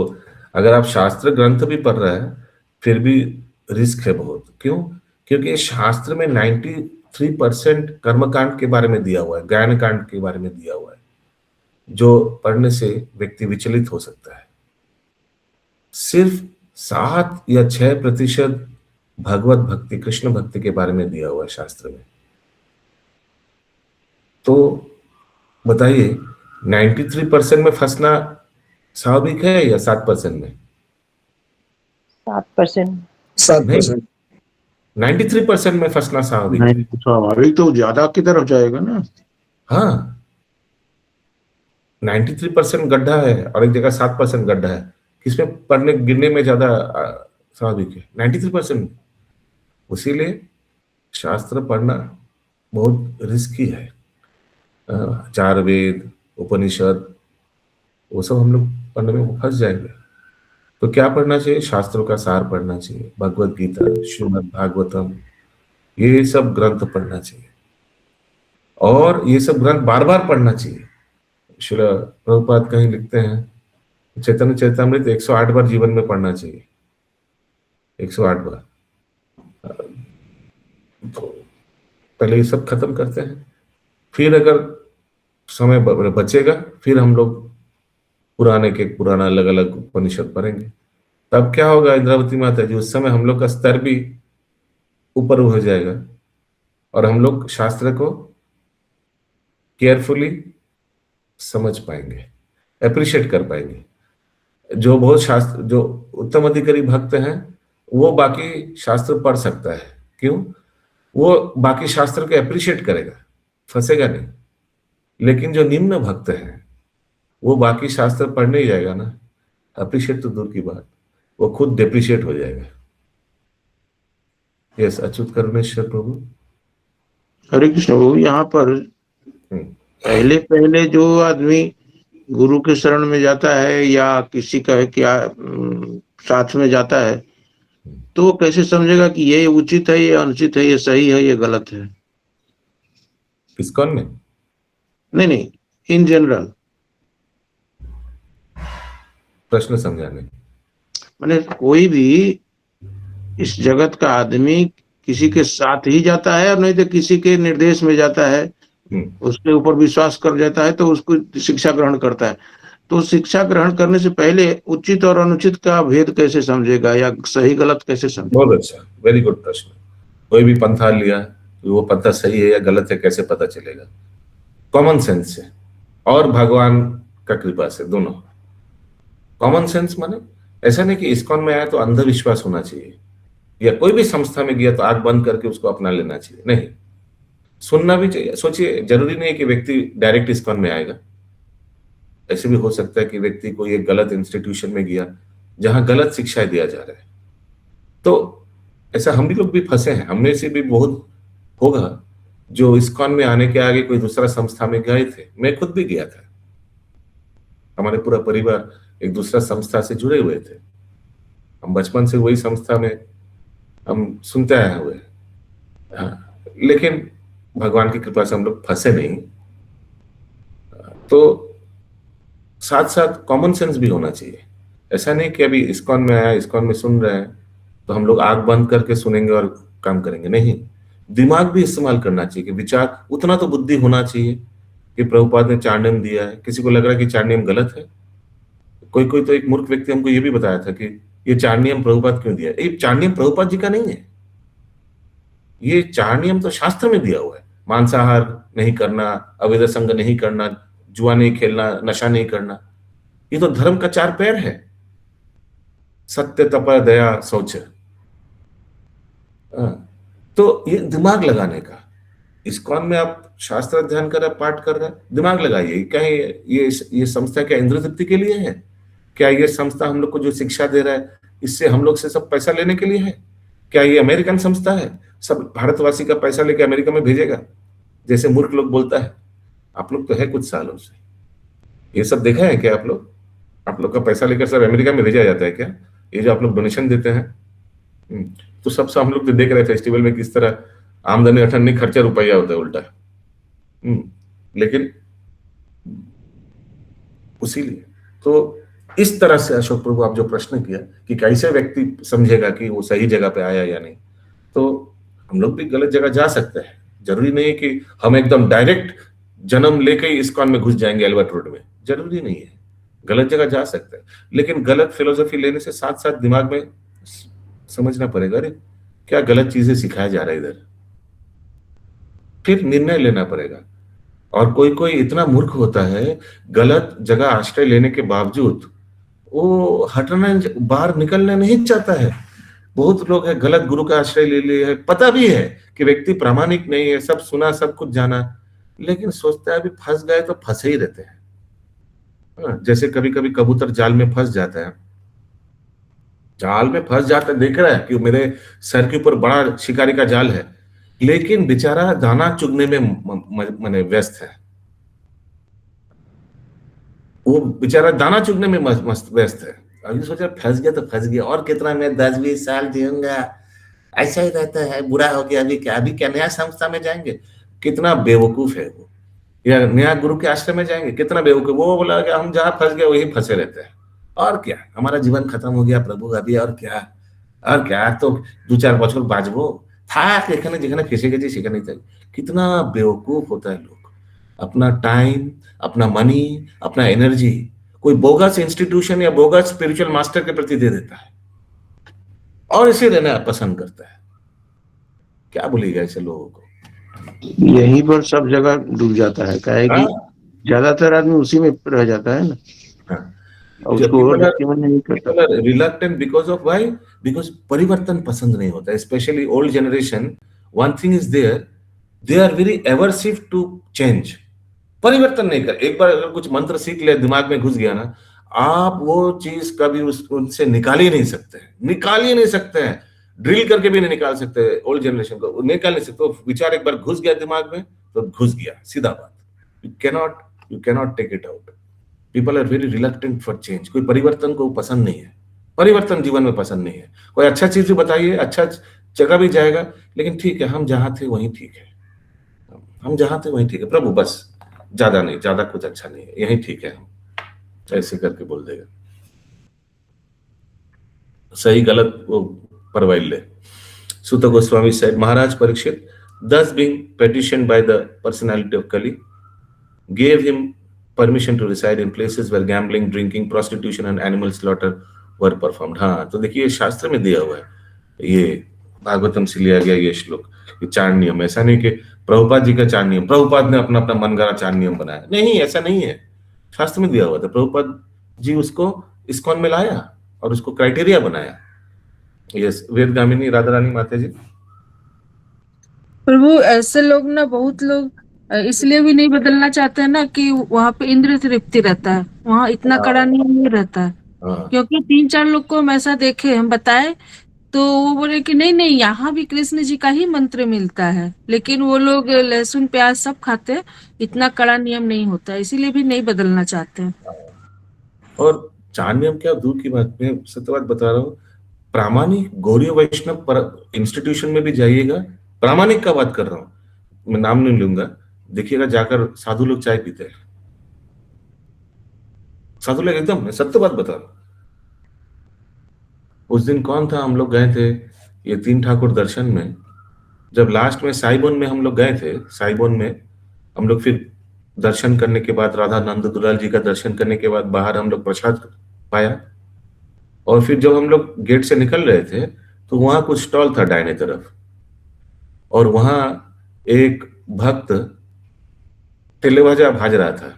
अगर आप शास्त्र ग्रंथ भी पढ़ रहे हैं फिर भी रिस्क है बहुत। क्यों? क्योंकि शास्त्र में 93% कर्मकांड के बारे में दिया हुआ है, ज्ञान कांड के बारे में दिया हुआ है, जो पढ़ने से व्यक्ति विचलित हो सकता है। सिर्फ 7 या 6% भगवत भक्ति, कृष्ण भक्ति के बारे में दिया हुआ है शास्त्र में। तो बताइए 93% में फंसना स्वाभाविक है या 7% में? 7%। 7%। 93% में फंसना स्वाभाविक है। स्वाभाविक तो ज्यादा की तरफ जाएगा ना। हाँ, 93% गड्ढा है और एक जगह 7% गड्ढा है, किसमें पढ़ने गिरने में ज्यादा स्वाभाविक है? 93%। उसीलिए शास्त्र पढ़ना बहुत रिस्की है। 4 वेद, उपनिषद, वो सब हम लोग पढ़ने में फंस जाएंगे। तो क्या पढ़ना चाहिए? शास्त्रों का सार पढ़ना चाहिए, भगवत गीता, श्रीमद् भागवतम, ये सब ग्रंथ पढ़ना चाहिए और ये सब ग्रंथ बार बार पढ़ना चाहिए। श्रील प्रभुपाद कहीं लिखते हैं चैतन्य चरितामृत 108 बार जीवन में पढ़ना चाहिए, 108 बार। तो पहले ये सब खत्म करते हैं, फिर अगर समय बचेगा फिर हम लोग पुराना अलग अलग उपनिषद पढ़ेंगे। तब क्या होगा इंद्रावती माता जी, उस समय हम लोग का स्तर भी ऊपर हो जाएगा और हम लोग शास्त्र को केयरफुली समझ पाएंगे, अप्रिशिएट कर पाएंगे। जो उत्तम अधिकारी भक्त हैं वो बाकी शास्त्र पढ़ सकता है। क्यों? वो बाकी शास्त्र को अप्रिशिएट करेगा, फंसेगा नहीं। लेकिन जो निम्न भक्त हैं वो बाकी शास्त्र पढ़ने ही जाएगा ना, अप्रिशिएट तो दूर की बात, वो खुद डेप्रिशिएट हो जाएगा। यस, अच्युत करुणेश्वर प्रभु। हरे कृष्ण प्रभु, यहाँ पर पहले जो आदमी गुरु के शरण में जाता है या किसी का क्या साथ में जाता है, तो वो कैसे समझेगा कि ये उचित है, ये अनुचित है, ये सही है, ये गलत है? इस्कॉन में नहीं, इन जनरल। प्रश्न समझाने, मैंने कोई भी इस जगत का आदमी किसी के साथ ही जाता है और नहीं तो किसी के निर्देश में जाता है, उसके ऊपर विश्वास कर जाता है तो उसको शिक्षा ग्रहण करता है। तो शिक्षा ग्रहण करने से पहले उचित और अनुचित का भेद कैसे समझेगा या सही गलत कैसे समझेगा? बहुत अच्छा, वेरी गुड प्रश्न। कोई भी पंथा लिया, वो पंथा सही है या गलत है कैसे पता चलेगा? कॉमन सेंस से और भगवान का कृपा से, दोनों। कॉमन सेंस माने ऐसा नहीं कि इस्कॉन में आया तो अंधविश्वास होना चाहिए, या कोई भी संस्था में गया तो आंख बंद करके उसको अपना लेना चाहिए, नहीं। सुनना भी चाहिए। सोचिए, जरूरी नहीं है कि व्यक्ति डायरेक्ट इस्कॉन में आएगा। ऐसे भी हो सकता है कि व्यक्ति कोई एक गलत इंस्टीट्यूशन में गया जहां गलत शिक्षा दिया जा रहा है। तो ऐसा हम भी लोग भी फंसे हैं, हमने से भी बहुत होगा जो इस्कॉन में आने के आगे कोई दूसरा संस्था में गए थे। मैं खुद भी गया था, हमारे पूरा परिवार एक दूसरा संस्था से जुड़े हुए थे। हम बचपन से वही संस्था में हम सुनते आए हुए, लेकिन भगवान की कृपा से हम लोग फंसे नहीं। तो साथ साथ कॉमन सेंस भी होना चाहिए। ऐसा नहीं कि अभी इस्कॉन में आया, इस्कॉन में सुन रहे हैं तो हम लोग आंख बंद करके सुनेंगे और काम करेंगे, नहीं। दिमाग भी इस्तेमाल करना चाहिए कि विचार, उतना तो बुद्धि होना चाहिए कि प्रभुपाद ने 4 नियम दिया है। किसी को लग रहा है कि 4 नियम गलत है, कोई कोई तो एक मूर्ख व्यक्ति हमको ये भी बताया था कि ये 4 नियम प्रभुपाद क्यों दिया? ये 4 नियम प्रभुपाद जी का नहीं है, ये 4 नियम तो शास्त्र में दिया हुआ है। मांसाहार नहीं करना, अवैध संग नहीं करना, जुआ नहीं खेलना, नशा नहीं करना, ये तो धर्म का 4 पैर है। सत्य, तप, दया, शौच। तो ये दिमाग लगाने का। इस्कॉन में आप शास्त्र अध्ययन कर रहे, पाठ कर रहे हैं, दिमाग लगाइए। क्या ये संस्था क्या इंद्र तृप्ति के लिए है? क्या ये संस्था हम लोग को जो शिक्षा दे रहा है इससे हम लोग से सब पैसा लेने के लिए है? क्या ये अमेरिकन संस्था है, सब भारतवासी का पैसा लेके अमेरिका में भेजेगा जैसे मूर्ख लोग बोलता है? आप लोग तो है कुछ सालों से, ये सब देखा है क्या आप लोग? आप लोग का पैसा लेकर सब अमेरिका में भेजा जाता है क्या? ये जो आप लोग डोनेशन देते हैं, तो सबसे हम लोग तो देख रहे फेस्टिवल में किस तरह आमदनी अठन नहीं, खर्चा रुपया होता है उल्टा। लेकिन उसीलिए तो इस तरह से अशोक प्रभु आप जो प्रश्न किया कि कैसे व्यक्ति समझेगा कि वो सही जगह पे आया या नहीं, तो हम लोग भी गलत जगह जा सकते हैं। जरूरी नहीं है कि हम एकदम डायरेक्ट जन्म लेके ही इस्कॉन में घुस जाएंगे एल्बर्ट रोड में, जरूरी नहीं है। गलत जगह जा सकते हैं, लेकिन गलत फिलोसफी लेने से साथ साथ दिमाग में समझना पड़ेगा, अरे क्या गलत चीजें सिखाया जा रहा है इधर, फिर निर्णय लेना पड़ेगा। और कोई कोई इतना मूर्ख होता है, गलत जगह आश्रय लेने के बावजूद वो हटना, बाहर निकलना नहीं चाहता है। बहुत लोग है गलत गुरु का आश्रय ले लिए है, पता भी है कि व्यक्ति प्रामाणिक नहीं है, सब सुना, सब कुछ जाना, लेकिन सोचता है अभी फंस गए तो फंसे ही रहते हैं। जैसे कभी कभी कबूतर जाल में फंस जाता है, जाल में फंस जाता है, देख रहा है कि मेरे सर के ऊपर बड़ा शिकारी का जाल है, लेकिन बेचारा दाना चुगने में माने व्यस्त है। वो बेचारा दाना चुगने में मस्त व्यस्त है। अभी सोचा फंस गया तो फंस गया, और कितना मैं 10-20 साल जीऊंगा, ऐसा ही रहता है, बुरा हो गया, अभी क्या नया संस्था में जाएंगे? कितना बेवकूफ है वो। या नया गुरु के आश्रम में जाएंगे, कितना बेवकूफ। वो बोला कि हम जहाँ फंस गए वही फंसे रहते हैं, और क्या हमारा जीवन खत्म हो गया प्रभु अभी, और क्या तो 2-4 बछर बाजबो था, एखाने जेखाने फेंसे गए सेखाने। कितना बेवकूफ होता है लोग। अपना टाइम, अपना मनी, अपना एनर्जी कोई बोगस इंस्टीट्यूशन या बोगस स्पिरिचुअल मास्टर के प्रति दे देता है और इसे रहना पसंद करता है। क्या बोलेगा ऐसे लोगों को? यहीं पर सब जगह डूब जाता है, क्या है कि ज्यादातर आदमी उसी में रह जाता है ना। Reluctant because of why? Because परिवर्तन पसंद नहीं होता, specially old generation. One thing is there, they are very aversive to change. परिवर्तन नहीं कर, एक बार अगर कुछ मंत्र सीख ले, दिमाग में घुस गया ना, आप वो चीज कभी उनसे निकाल ही नहीं सकते हैं, ड्रिल करके भी नहीं निकाल सकते। ओल्ड जनरेशन को निकाल नहीं सकते। विचार एक बार घुस गया दिमाग में तो घुस गया, सीधा बात। You cannot take it out. People are very reluctant for change. कोई परिवर्तन को पसंद नहीं है, परिवर्तन जीवन में पसंद नहीं है। कोई अच्छा चीज भी बताइए, अच्छा जगह भी जाएगा, लेकिन ठीक है हम जहां थे वहीं ठीक है, हम जहां थे वहीं ठीक है प्रभु, बस ज्यादा नहीं, ज्यादा कुछ अच्छा नहीं है, यही ठीक है, ऐसे करके बोल देगा। सही गलत वो परवाइल ले। Sutta Goswami said, Maharaj Parikshit, thus being petitioned by the personality of Kali, gave him permission to reside in places where gambling, drinking, prostitution and animal slaughter were performed. हाँ, तो देखिए शास्त्र में दिया हुआ है, ये भागवतम से लिया गया ये श्लोक, ये 4 नियम। ऐसा नहीं कि प्रभुपाद जी का 4 नियम, प्रभुपाद ने अपना अपना मनगढ़ा 4 नियम बनाया, नहीं, ऐसा नहीं है, शास्त्र में दिया हुआ था। प्रभुपाद जी उसको इस्कॉन में लाया और उसको क्राइटेरिया बनाया। यस, वेदगामिनी राधा रानी माता जी। प्रभु, ऐसे लोग ना, बहुत लोग इसलिए भी नहीं बदलना चाहते हैं ना कि वहाँ पे इंद्र तृप्ति रहता है, वहाँ इतना कड़ा नियम नहीं रहता है। हाँ, क्योंकि 3-4 लोग को हम ऐसा देखे, हम बताए तो वो बोले कि नहीं नहीं, यहाँ भी कृष्ण जी का ही मंत्र मिलता है, लेकिन वो लोग लहसुन प्याज सब खाते हैं, इतना कड़ा नियम नहीं होता है, इसीलिए भी नहीं बदलना चाहते हैं। और 4 नियम क्या दूर की बात, मैं सत्य बात बता रहा हूँ। प्रामाणिक गौड़ीय वैष्णव पर इंस्टीट्यूशन में भी जाइएगा, प्रामाणिक का बात कर रहा हूँ, मैं नाम नहीं लूंगा, देखिएगा जाकर साधु लोग चाय पीते हैं, साधु लोग, एकदम मैं सत्य बात बता रहा हूँ। उस दिन कौन था, हम लोग गए थे ये 3 ठाकुर दर्शन में, जब लास्ट में साइबोन में हम लोग गए थे, साइबोन में हम लोग फिर दर्शन करने के बाद, राधा नंद दुलाल जी का दर्शन करने के बाद बाहर हम लोग प्रसाद पाया, और फिर जब हम लोग गेट से निकल रहे थे तो वहां कुछ स्टॉल था दाहिने तरफ, और वहां एक भक्त तेलेभाजा भाज रहा था,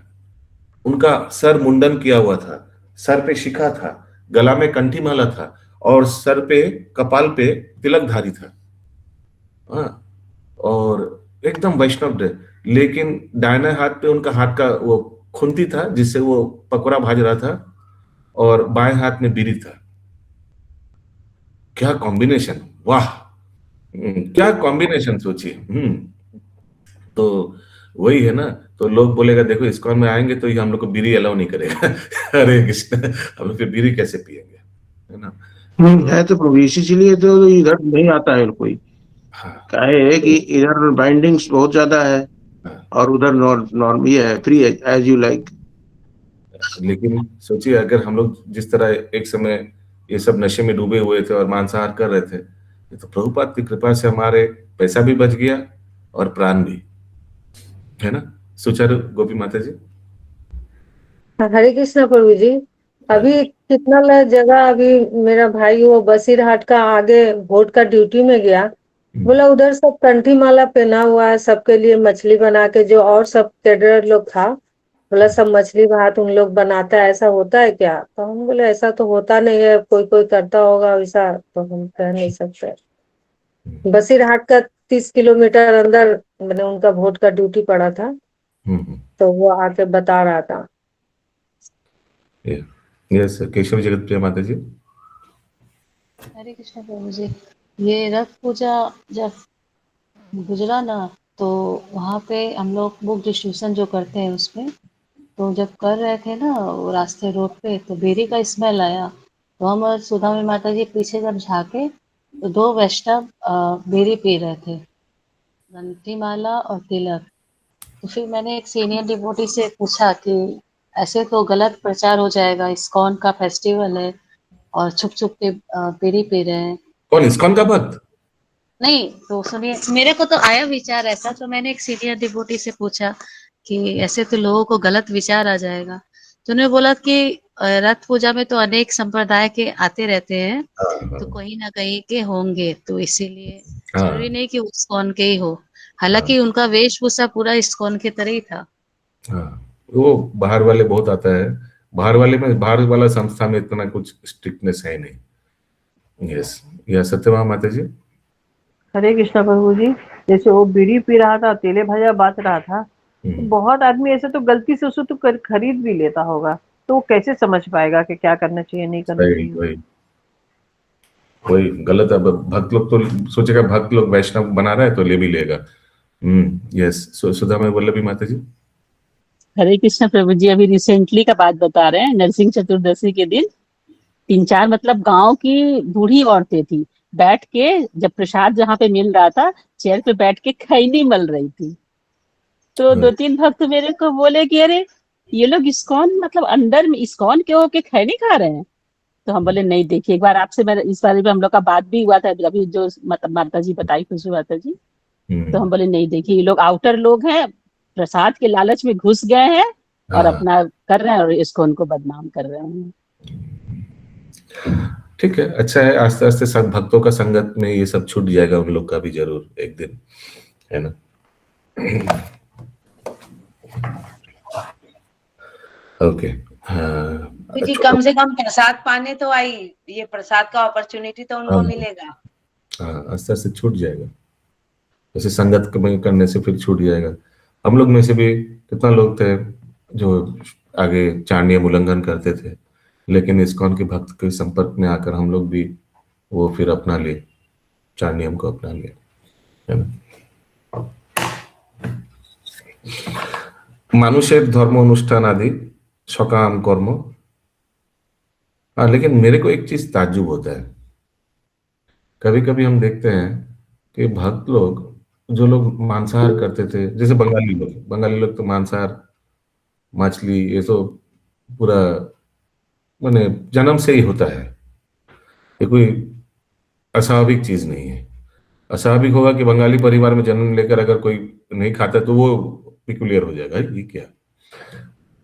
उनका सर मुंडन किया हुआ था, सर पे शिखा था, गला में कंठी माला था, और सर पे कपाल पे तिलकधारी था। हाँ, और एकदम वैष्णव थे, लेकिन दाहिने हाथ पे उनका हाथ का वो खुंती था जिससे वो पकौड़ा भाज रहा था, और बाएं हाथ में बीड़ी था। क्या कॉम्बिनेशन, वाह! क्या कॉम्बिनेशन सोचिए। तो वही है ना, तो लोग बोलेगा देखो इस्कॉन में आएंगे तो ये हम लोग को बीड़ी अलाउ नहीं करेगा। हरे कृष्ण, हम लोग फिर बीड़ी कैसे पिएंगे, है ना? है तो प्रभु, इसीलिए तो इधर नहीं आता है कोई। हाँ, है कि इधर बाइंडिंग्स बहुत ज्यादा है, हाँ। और उधर नॉर्म ये है, फ्री एज यू लाइक। लेकिन सोचिए अगर हम लोग जिस तरह एक समय ये सब नशे में डूबे हुए थे और मांसाहार कर रहे थे, ये तो प्रभुपाद की कृपा से हमारे पैसा भी बच गया और प्राण भी, है ना? सुचारू गोपी माता जी। हरे कृष्णा प्रभु जी। अभी कितना जगह, अभी मेरा भाई वो बसीरहाट का आगे वोट का ड्यूटी में गया, बोला उधर सब कंठी माला पहना हुआ है, सबके लिए मछली बना के, जो और सब कैडर लोग था, बोला सब मछली भात उन लोग बनाता है, ऐसा होता है क्या? तो हम बोले ऐसा तो होता नहीं है, कोई कोई करता होगा वैसा, तो हम कह नहीं सकते। बसीरहाट का 30 किलोमीटर अंदर मैंने उनका वोट का ड्यूटी पड़ा था, तो वो आके बता रहा था। यस, केशव जगत प्रिया माता जी। हरे कृष्ण प्रभु जी। ये रथ पूजा जब गुजरा ना, तो वहाँ पे हम लोग बुक डिस्ट्रीब्यूशन जो करते हैं उसमें, तो जब कर रहे थे ना वो रास्ते रोड पे, तो बेरी का स्मेल आया, तो हम और सुदामी माता जी पीछे जब झाके तो 2 वैष्णव बेरी पी रहे थे, गंठी माला और तिलक। तो फिर मैंने एक सीनियर डिवोटी से पूछा कि ऐसे तो गलत प्रचार हो जाएगा, इस्कॉन का फेस्टिवल है और छुप छुप के बीड़ी पी रहे हैं। कौन, इस्कॉन का भक्त? नहीं, तो सुनिए, मेरे को तो आया विचार ऐसा, तो मैंने एक सीनियर डिवोटी से पूछा कि ऐसे तो लोगों को गलत विचार आ जाएगा, तो उन्होंने बोला कि रथ पूजा में तो अनेक संप्रदाय के आते रहते हैं, तो कहीं ना कहीं के होंगे, तो इसीलिए जरूरी नहीं कि इस्कॉन के ही हो, हालांकि उनका वेशभूषा पूरा इस्कॉन के तरह ही था। वो बाहर वाले बहुत आता है, बाहर वाले में, बाहर वाला संस्था में इतना कुछ स्ट्रिक्टनेस है नहीं। यस, या सत्यभामा माता जी। हरे कृष्णा प्रभु जी। जैसे वो बीड़ी पी रहा था, तेले भाजा बात रहा था, तो बहुत आदमी ऐसे तो गलती से उसको तो खरीद भी लेता होगा, तो वो कैसे समझ पाएगा कि क्या करना चाहिए नहीं करना चाहिए? वही गलत है। भक्त लोग तो सोचेगा भक्त लोग वैष्णव बना रहा है तो ले भी लेगा। यस, सुधा में वल्लभी माता जी। हरे कृष्ण प्रभु जी। अभी रिसेंटली का बात बता रहे हैं, नरसिंह चतुर्दशी के दिन 3-4 मतलब गांव की बूढ़ी औरतें थी, बैठ के जब प्रसाद जहाँ पे मिल रहा था, चेयर पे बैठ के खैनी मल रही थी। तो 2-3 भक्त मेरे को बोले कि अरे ये लोग इस्कॉन मतलब अंदर में इस्कॉन के होके खैनी खा रहे हैं। तो हम बोले नहीं, देखिए एक बार आपसे मेरा इस बारे में हम लोग का बात भी हुआ था, अभी जो माता जी बताई खुशी माता जी, तो हम बोले नहीं, देखिए ये लोग आउटर लोग हैं, प्रसाद के लालच में घुस गए हैं और हाँ अपना कर रहे हैं और इसको उनको बदनाम कर रहे हैं। ठीक है, अच्छा है, आस्ते आस्ते सब भक्तों का संगत में ये सब छूट जाएगा उन लोग का भी जरूर एक दिन, है ना। ओके। हाँ जी कम से कम प्रसाद पाने तो आई, ये प्रसाद का अपॉर्चुनिटी तो उनको हाँ मिलेगा। हाँ, आस्ते आस्ते छूट जाएगा, जैसे संगत में करने से फिर छूट जाएगा। हम लोग में से भी कितना लोग थे जो आगे चार नियम उल्लंघन करते थे, लेकिन इस्कॉन के भक्त के संपर्क में आकर हम लोग भी वो फिर अपना लिए, चार नियम को अपना लिए, है ना। মানুষের ধর্ম অনুষ্ঠান आदि सकाम कर्म। हाँ, लेकिन मेरे को एक चीज ताज्जुब होता है, कभी कभी हम देखते हैं कि भक्त लोग, जो लोग मांसाहार करते थे, जैसे बंगाली लोग तो मांसाहार, मछली, ये तो पूरा माने जन्म से ही होता है, ये कोई अस्वाभाविक चीज नहीं है। अस्वाभाविक होगा कि बंगाली परिवार में जन्म लेकर अगर कोई नहीं खाता तो वो पिकुलियर हो जाएगा, ये क्या।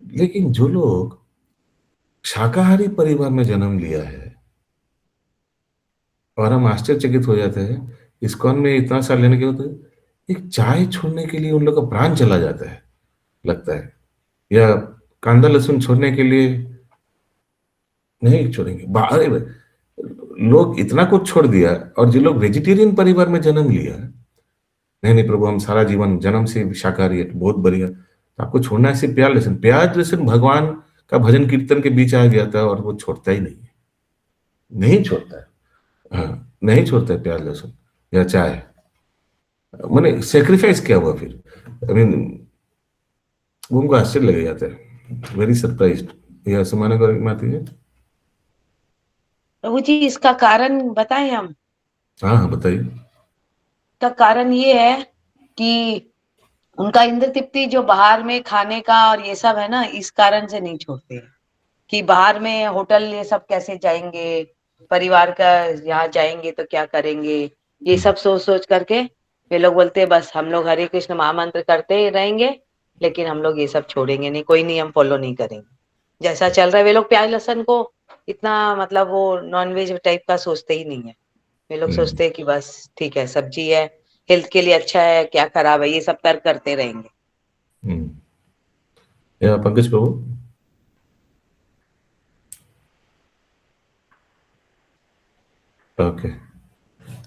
लेकिन जो लोग शाकाहारी परिवार में जन्म लिया है, और हम आश्चर्यचकित हो जाते हैं, इस्कॉन में इतना साल लेने के होते एक चाय छोड़ने के लिए उन लोग का प्राण चला जाता है लगता है, या कांदा लहसुन छोड़ने के लिए नहीं छोड़ेंगे। अरे लोग इतना कुछ छोड़ दिया, और जो लोग वेजिटेरियन परिवार में जन्म लिया, नहीं नहीं प्रभु हम सारा जीवन जन्म से शाकाहारी है, बहुत बढ़िया, तो आपको छोड़ना है सिर्फ प्याज लहसुन भगवान का भजन कीर्तन के बीच आ गया था, और वो छोड़ता ही नहीं है, नहीं छोड़ता है। हाँ, नहीं छोड़ता है प्याज लहसुन या चाय, मैंने सेक्रीफाइस किया हुआ फिर, आई मीन उनको आश्चर्य लग जाता है, वेरी सरप्राइज्ड। यह समाना माती है। प्रभु जी इसका कारण बताएं हम। हाँ हाँ बताइए। इसका कारण ये है कि उनका इंद्र तृप्ति जो बाहर में खाने का और ये सब है ना, इस कारण से नहीं छोड़ते कि बाहर में होटल ये सब कैसे जाएंगे, परिवार का यहाँ जाएंगे तो क्या करेंगे, ये सब सोच सोच करके वे लोग बोलते हैं बस हम लोग हरे कृष्ण महामंत्र करते ही रहेंगे, लेकिन हम लोग ये सब छोड़ेंगे नहीं, कोई नियम फॉलो नहीं करेंगे। जैसा चल रहा है, वे लोग प्याज लहसुन को इतना मतलब वो नॉनवेज टाइप का सोचते ही नहीं है। वे लोग सोचते हैं कि बस ठीक है, सब्जी है, हेल्थ के लिए अच्छा है, क्या खराब है, ये सब तर्क करते रहेंगे। या पंकज प्रभु। ओके,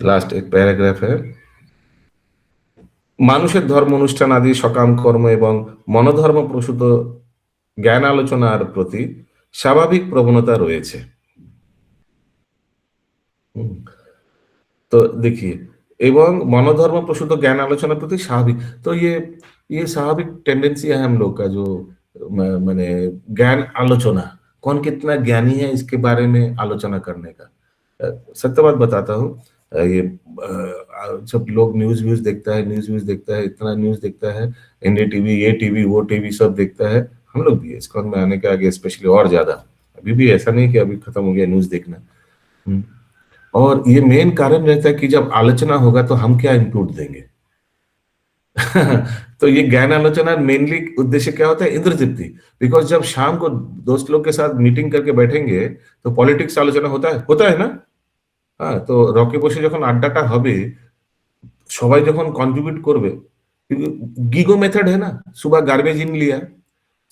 लास्ट एक প্যারাগ্রাফ है। মানুষের ধর্ম অনুষ্ঠান আদি সকাম কর্ম এবং মনোধর্ম প্রসূত জ্ঞান আলোচনার প্রতি স্বাভাবিক প্রবণতা রয়েছে। तो देखिए, एवं मनोधर्म प्रसूत ज्ञान आलोचना प्रति स्वाभाविक, तो ये स्वाभाविक टेंडेंसी है हम लोग का, जो माने ज्ञान आलोचना, कौन कितना ज्ञानी है इसके बारे में आलोचना करने का। सत्य बात बताता हूँ, ये जब लोग न्यूज देखता है, इतना न्यूज देखता है, एनडीटीवी, ये टीवी, वो टीवी सब देखता है, हम लोग भी इस्कॉन में आने के आगे स्पेशली और ज्यादा, अभी भी ऐसा नहीं कि अभी खत्म हो गया न्यूज देखना। और ये मेन कारण रहता है कि जब आलोचना होगा तो हम क्या इनपुट देंगे। तो ये ज्ञान आलोचना मेनली उद्देश्य क्या होता है, इंद्र तृप्ति। बिकॉज जब शाम को दोस्त लोग के साथ मीटिंग करके बैठेंगे तो पॉलिटिक्स आलोचना होता है ना। हाँ, तो रॉकी बসে যখন আড্ডাটা হবে, সবাই যখন কন্ট্রিবিউট করবে, गीगो मेथड है ना, सुबह गार्बेज इन लिया,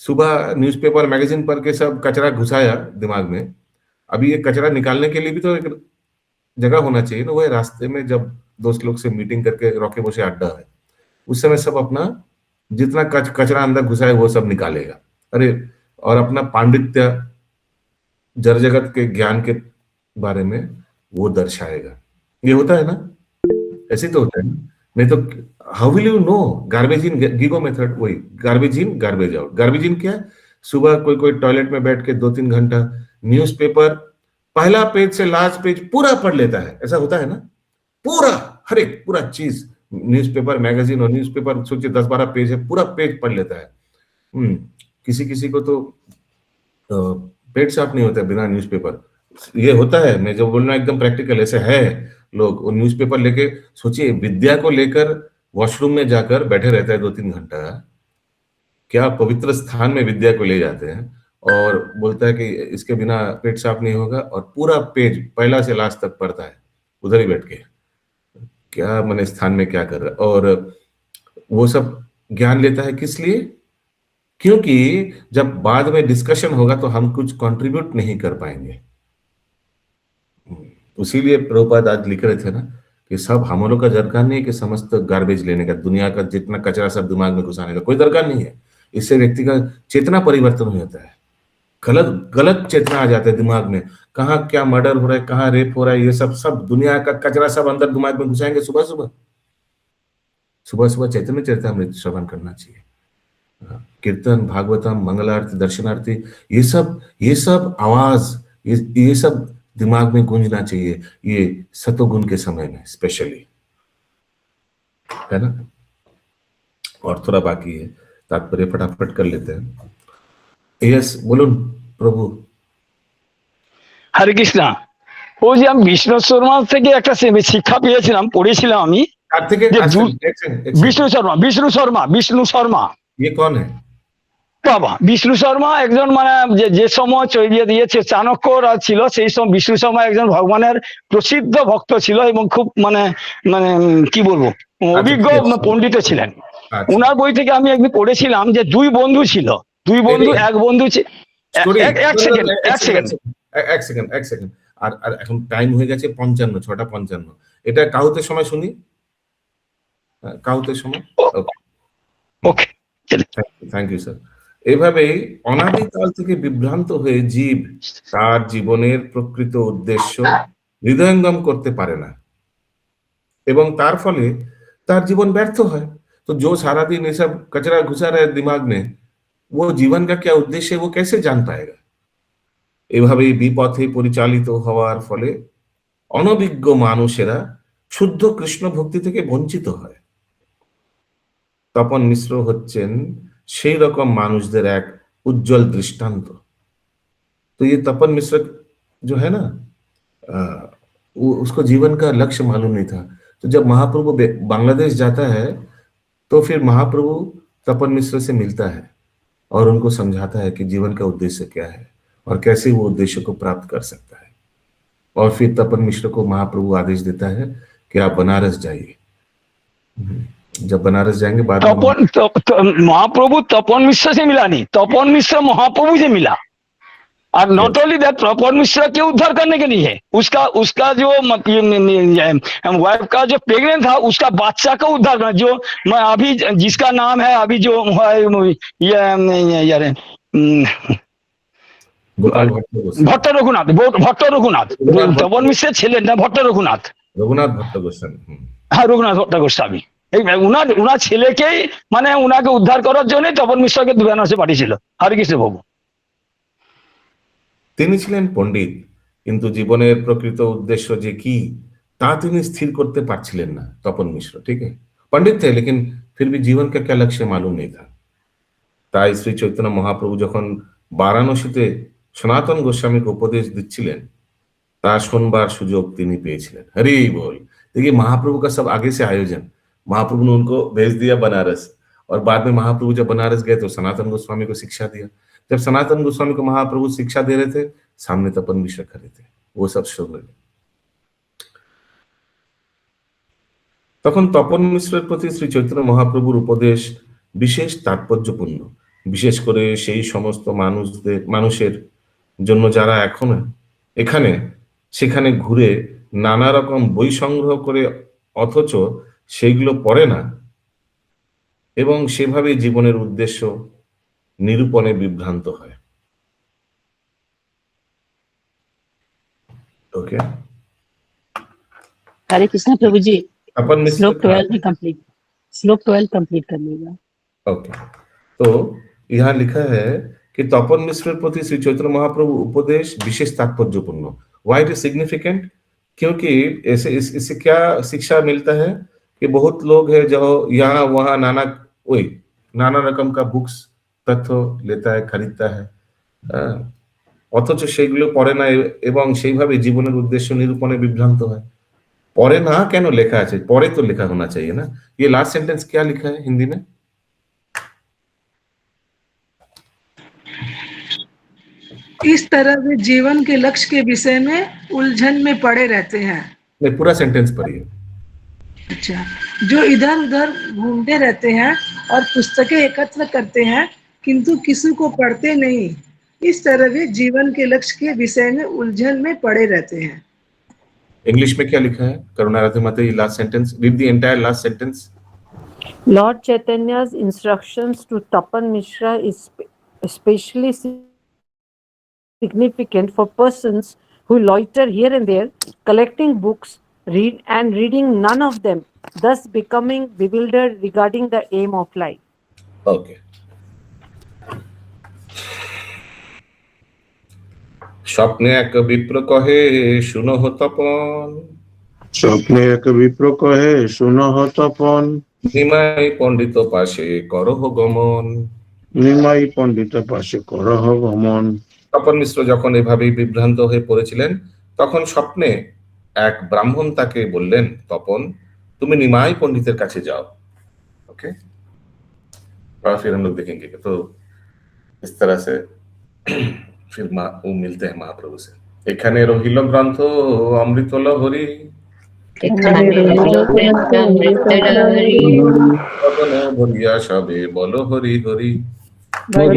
सुबह न्यूज़पेपर मैगजीन पढ़ के सब कचरा घुसाया दिमाग में, अभी ये कचरा निकालने के लिए भी तो एक जगह होना चाहिए ना। वह रास्ते में जब दोस्त लोग से मीटिंग करके रॉके बसे अड्डा है, उस समय सब अपना जितना कचरा अंदर घुसाए वो सब निकालेगा, अरे, और अपना पांडित्य जड़ जगत के ज्ञान के बारे में वो दर्शाएगा। ये होता है ना, ऐसे तो होता है ना। नहीं तो how will you know, garbage in GIGO method, वही garbage in garbage out. Garbage in क्या है, सुबह कोई टॉयलेट में बैठ के 2-3 घंटा न्यूज़पेपर पहला पेज से लास्ट पेज पूरा पढ़ लेता है, ऐसा होता है ना, पूरा हर एक पूरा चीज, न्यूज़पेपर मैगजीन और न्यूज़पेपर सोचिए 10-12 पेज है, पूरा पेज पढ़ लेता है। किसी को तो पेट साफ नहीं होता है बिना न्यूज़पेपर, ये होता है। मैं जो बोल रहा हूँ एकदम प्रैक्टिकल, ऐसे है लोग, वो न्यूज़पेपर लेके, सोचिए विद्या को लेकर वॉशरूम में जाकर बैठे रहता है 2-3 घंटा, क्या पवित्र स्थान में विद्या को ले जाते हैं और बोलता है कि इसके बिना पेट साफ नहीं होगा, और पूरा पेज पहला से लास्ट तक पढ़ता है उधर ही बैठ के। क्या मैंने स्थान में क्या कर रहा है, और वो सब ज्ञान लेता है किस लिए? क्योंकि जब बाद में डिस्कशन होगा तो हम कुछ कंट्रीब्यूट नहीं कर पाएंगे। उसीलिए प्रभुपाद आज लिख रहे थे ना कि सब हम लोग का दरकार नहीं है कि समस्त गार्बेज लेने का, दुनिया का जितना कचरा सब दिमाग में घुसाने का कोई दरकार नहीं है। इससे व्यक्ति का चेतना परिवर्तन हो जाता है, गलत गलत चेतना आ जाता है दिमाग में, कहाँ क्या मर्डर हो रहा है, कहाँ रेप हो रहा है, ये सब सब दुनिया का कचरा सब अंदर दिमाग में घुसाएंगे। सुबह सुबह सुबह सुबह चैतन्य चरितामृत श्रवण करना चाहिए, कीर्तन, भागवतम, मंगलारती, दर्शनार्थी, ये सब आवाज, ये सब दिमाग में गूंजना चाहिए, ये सतोगुण के समय में स्पेशली, है ना। और थोड़ा बाकी है, तात्पर्य फटाफट कर लेते हैं। यस, बोलून प्रभु। হরে কৃষ্ণ। ওই যে আমি বিষ্ণু শর্মা থেকে একটা শিক্ষা পেয়েছিলাম, পড়েছিলাম আমি। বিষ্ণু শর্মা ये कौन है? বাবা, বিষ্ণু শর্মা একজন মানে যে সময় চৈরিয়ে দিয়েছে চাণক্যরা ছিল, সেই সময় বিষ্ণু শর্মা একজন ভগবানের প্রসিদ্ধ ভক্ত ছিল এবং খুব মানে মানে কি বলবো অভিজ্ঞ পণ্ডিত ছিলেন। ওনার বই থেকে আমি একদিন পড়েছিলাম যে দুই বন্ধু ছিল, দুই বন্ধু, এক বন্ধু এক সেকেন্ড আর এখন টাইম হয়ে গেছে 55, 6:55। এটা কাউতের সময় শুনি, কাউতের সময়। ওকে, থ্যাংক ইউ স্যার। এভাবেই অনাদিকাল থেকে বিভ্রান্ত হয়ে জীব তার জীবনের প্রকৃত উদ্দেশ্য হৃদয়ঙ্গম করতে পারে না এবং তার ফলে তার জীবন ব্যর্থ হয়। तो जो सारा दिन ये सब कचरा घुसा रहा है दिमाग में, वो जीवन का क्या उद्देश्य है वो कैसे जान पाएगा? এভাবেই বিপথে পরিচালিত হওয়ার ফলে অনভিজ্ঞ মানুষেরা শুদ্ধ কৃষ্ণ ভক্তি থেকে বঞ্চিত হয়। তপন মিশ্র হচ্ছেন সেই রকম মানুষদের এক उज्जवल दृष्टांत। तो ये तपन मिश्र जो है ना, उसको जीवन का लक्ष्य मालूम नहीं था। तो जब महाप्रभु बांग्लादेश जाता है तो फिर महाप्रभु तपन मिश्र से मिलता है और उनको समझाता है कि जीवन का उद्देश्य क्या है और कैसे वो उद्देश्य को प्राप्त कर सकता है। और फिर तपन मिश्र को महाप्रभु आदेश देता है कि आप बनारस जाइए। जब बनारस जाएंगे बाद में महाप्रभु तपन मिश्र से मिला नहीं, तपन मिश्र महाप्रभु से मिला। और नॉट ओनली दैट, तपन मिश्र के उद्धार करने के लिए उसका जो वाइफ का जो प्रेग्नेंट था उसका बच्चा का उद्धार करना, जो अभी जिसका नाम है अभी जो ये ভট্ট রঘুনাথ, তপন মিশ্রের ছেলের নাম ভট্ট রঘুনাথ, রঘুনাথ ভট্ট গোস্বামী। হ্যাঁ, রঘুনাথ ভট্ট গোস্বামী। উনার ছেলেকেই মানে উনাকে উদ্ধার করার জন্য তপন মিশ্রকে বেনারসে পাঠিয়েছিল। হরে কৃষ্ণ প্রভু। তিনি ছিলেন পণ্ডিত, কিন্তু জীবনের প্রকৃত উদ্দেশ্য যে কি তা তিনি স্থির করতে পারছিলেন না। তপন মিশ্র ঠিক है, पंडित थे लेकिन फिर भी जीवन का क्या लक्ष्य मालूम नहीं था। তাই শ্রী চৈতন্য মহাপ্রভু যখন বারাণসীতে সনাতন গোস্বামীকে উপদেশ দিচ্ছিলেন তা শুনবার সুযোগ তিনি পেয়েছিলেন। हरि बोल। देखिए महाप्रभु का सब आगे से आयोजन, महाप्रभु ने उनको भेज दिया बनारस और बाद में महाप्रभु जब बनारस गए तो सनातन गोस्वामी को शिक्षा दिया। जब सनातन गोस्वामी को महाप्रभु शिक्षा दे रहे थे, सामने तपन मिश्र खड़े थे, वो सब सुन रहे। তখন তপন মিশ্রের প্রতি শ্রী চৈতন্য মহাপ্রভুর উপদেশ বিশেষ তাৎপর্যপূর্ণ, বিশেষ করে সেই সমস্ত মানুষের জন্য যারা এখন এখানে সেখানে ঘুরে নানা রকম বই সংগ্রহ করে অথচ সেইগুলো পড়ে না এবং সেভাবে জীবনের উদ্দেশ্য নিরূপণে বিভ্রান্ত হয়। ওকে, हरे कृष्णा प्रभु जी। अपन श्लोक 12 कंप्लीट कर लीजिए। ओके, तो यहाँ लिखा है कि तपन मिश्र प्रति श्री चैतन्य महाप्रभु उपदेश विशेष तात्पर्यपूर्ण। Why it is significant? क्योंकि ऐसे इससे क्या शिक्षा मिलता है कि बहुत लोग है जो यहाँ वहाँ नाना रकम का बुक्स तथ्य लेता है, खरीदता है, অথচ সেগুলো পড়ে না এবং সেইভাবে জীবনের উদ্দেশ্য নিরূপণে বিভ্রান্ত হয়। পড়ে না কেন লেখা আছে, পরে तो लिखा होना चाहिए ना। ये लास्ट सेंटेंस क्या लिखा है हिंदी में? इस तरह वे जीवन के लक्ष्य के विषय में उलझन में पड़े रहते हैं। नहीं, पूरा सेंटेंस पढ़िए। अच्छा, जो इधर उधर घूमते रहते हैं और पुस्तकें एकत्र करते हैं किंतु किसी को पढ़ते नहीं, इस तरह वे जीवन के लक्ष्य के विषय में उलझन में पड़े रहते हैं। इंग्लिश में क्या लिखा है करुणारती माता? Last sentence, read the entire last sentence. Lord Chaitanya's instructions to Tapan Mishra is especially significant for persons who loiter here and there, collecting books, reading none of them, thus becoming bewildered regarding the aim of life. Okay. স্বপ্নে এক বিপ্র কহে শুনো হো তপন, স্বপ্নে এক বিপ্র কহে শুনো হো তপন, নিমাই পণ্ডিত পাশে করহ গমন। নিমাই পণ্ডিত পাশে করহ গমন। তপন মিশ্র যখন এভাবেই বিভ্রান্ত হয়ে পড়েছিলেন, তখন স্বপ্নে এক ব্রাহ্মণ তাকে বললেন, তপন তুমি নিমাই पंडितेर কাছে যাও। ओके, और फिर हम लोग देखेंगे तो इस तरह से फिर वो मिलते हैं महाप्रभु से। এখানে রহিল গ্রন্থ অমৃত লহরী, ভরিয়া সবে বলো হরি হরি। জয়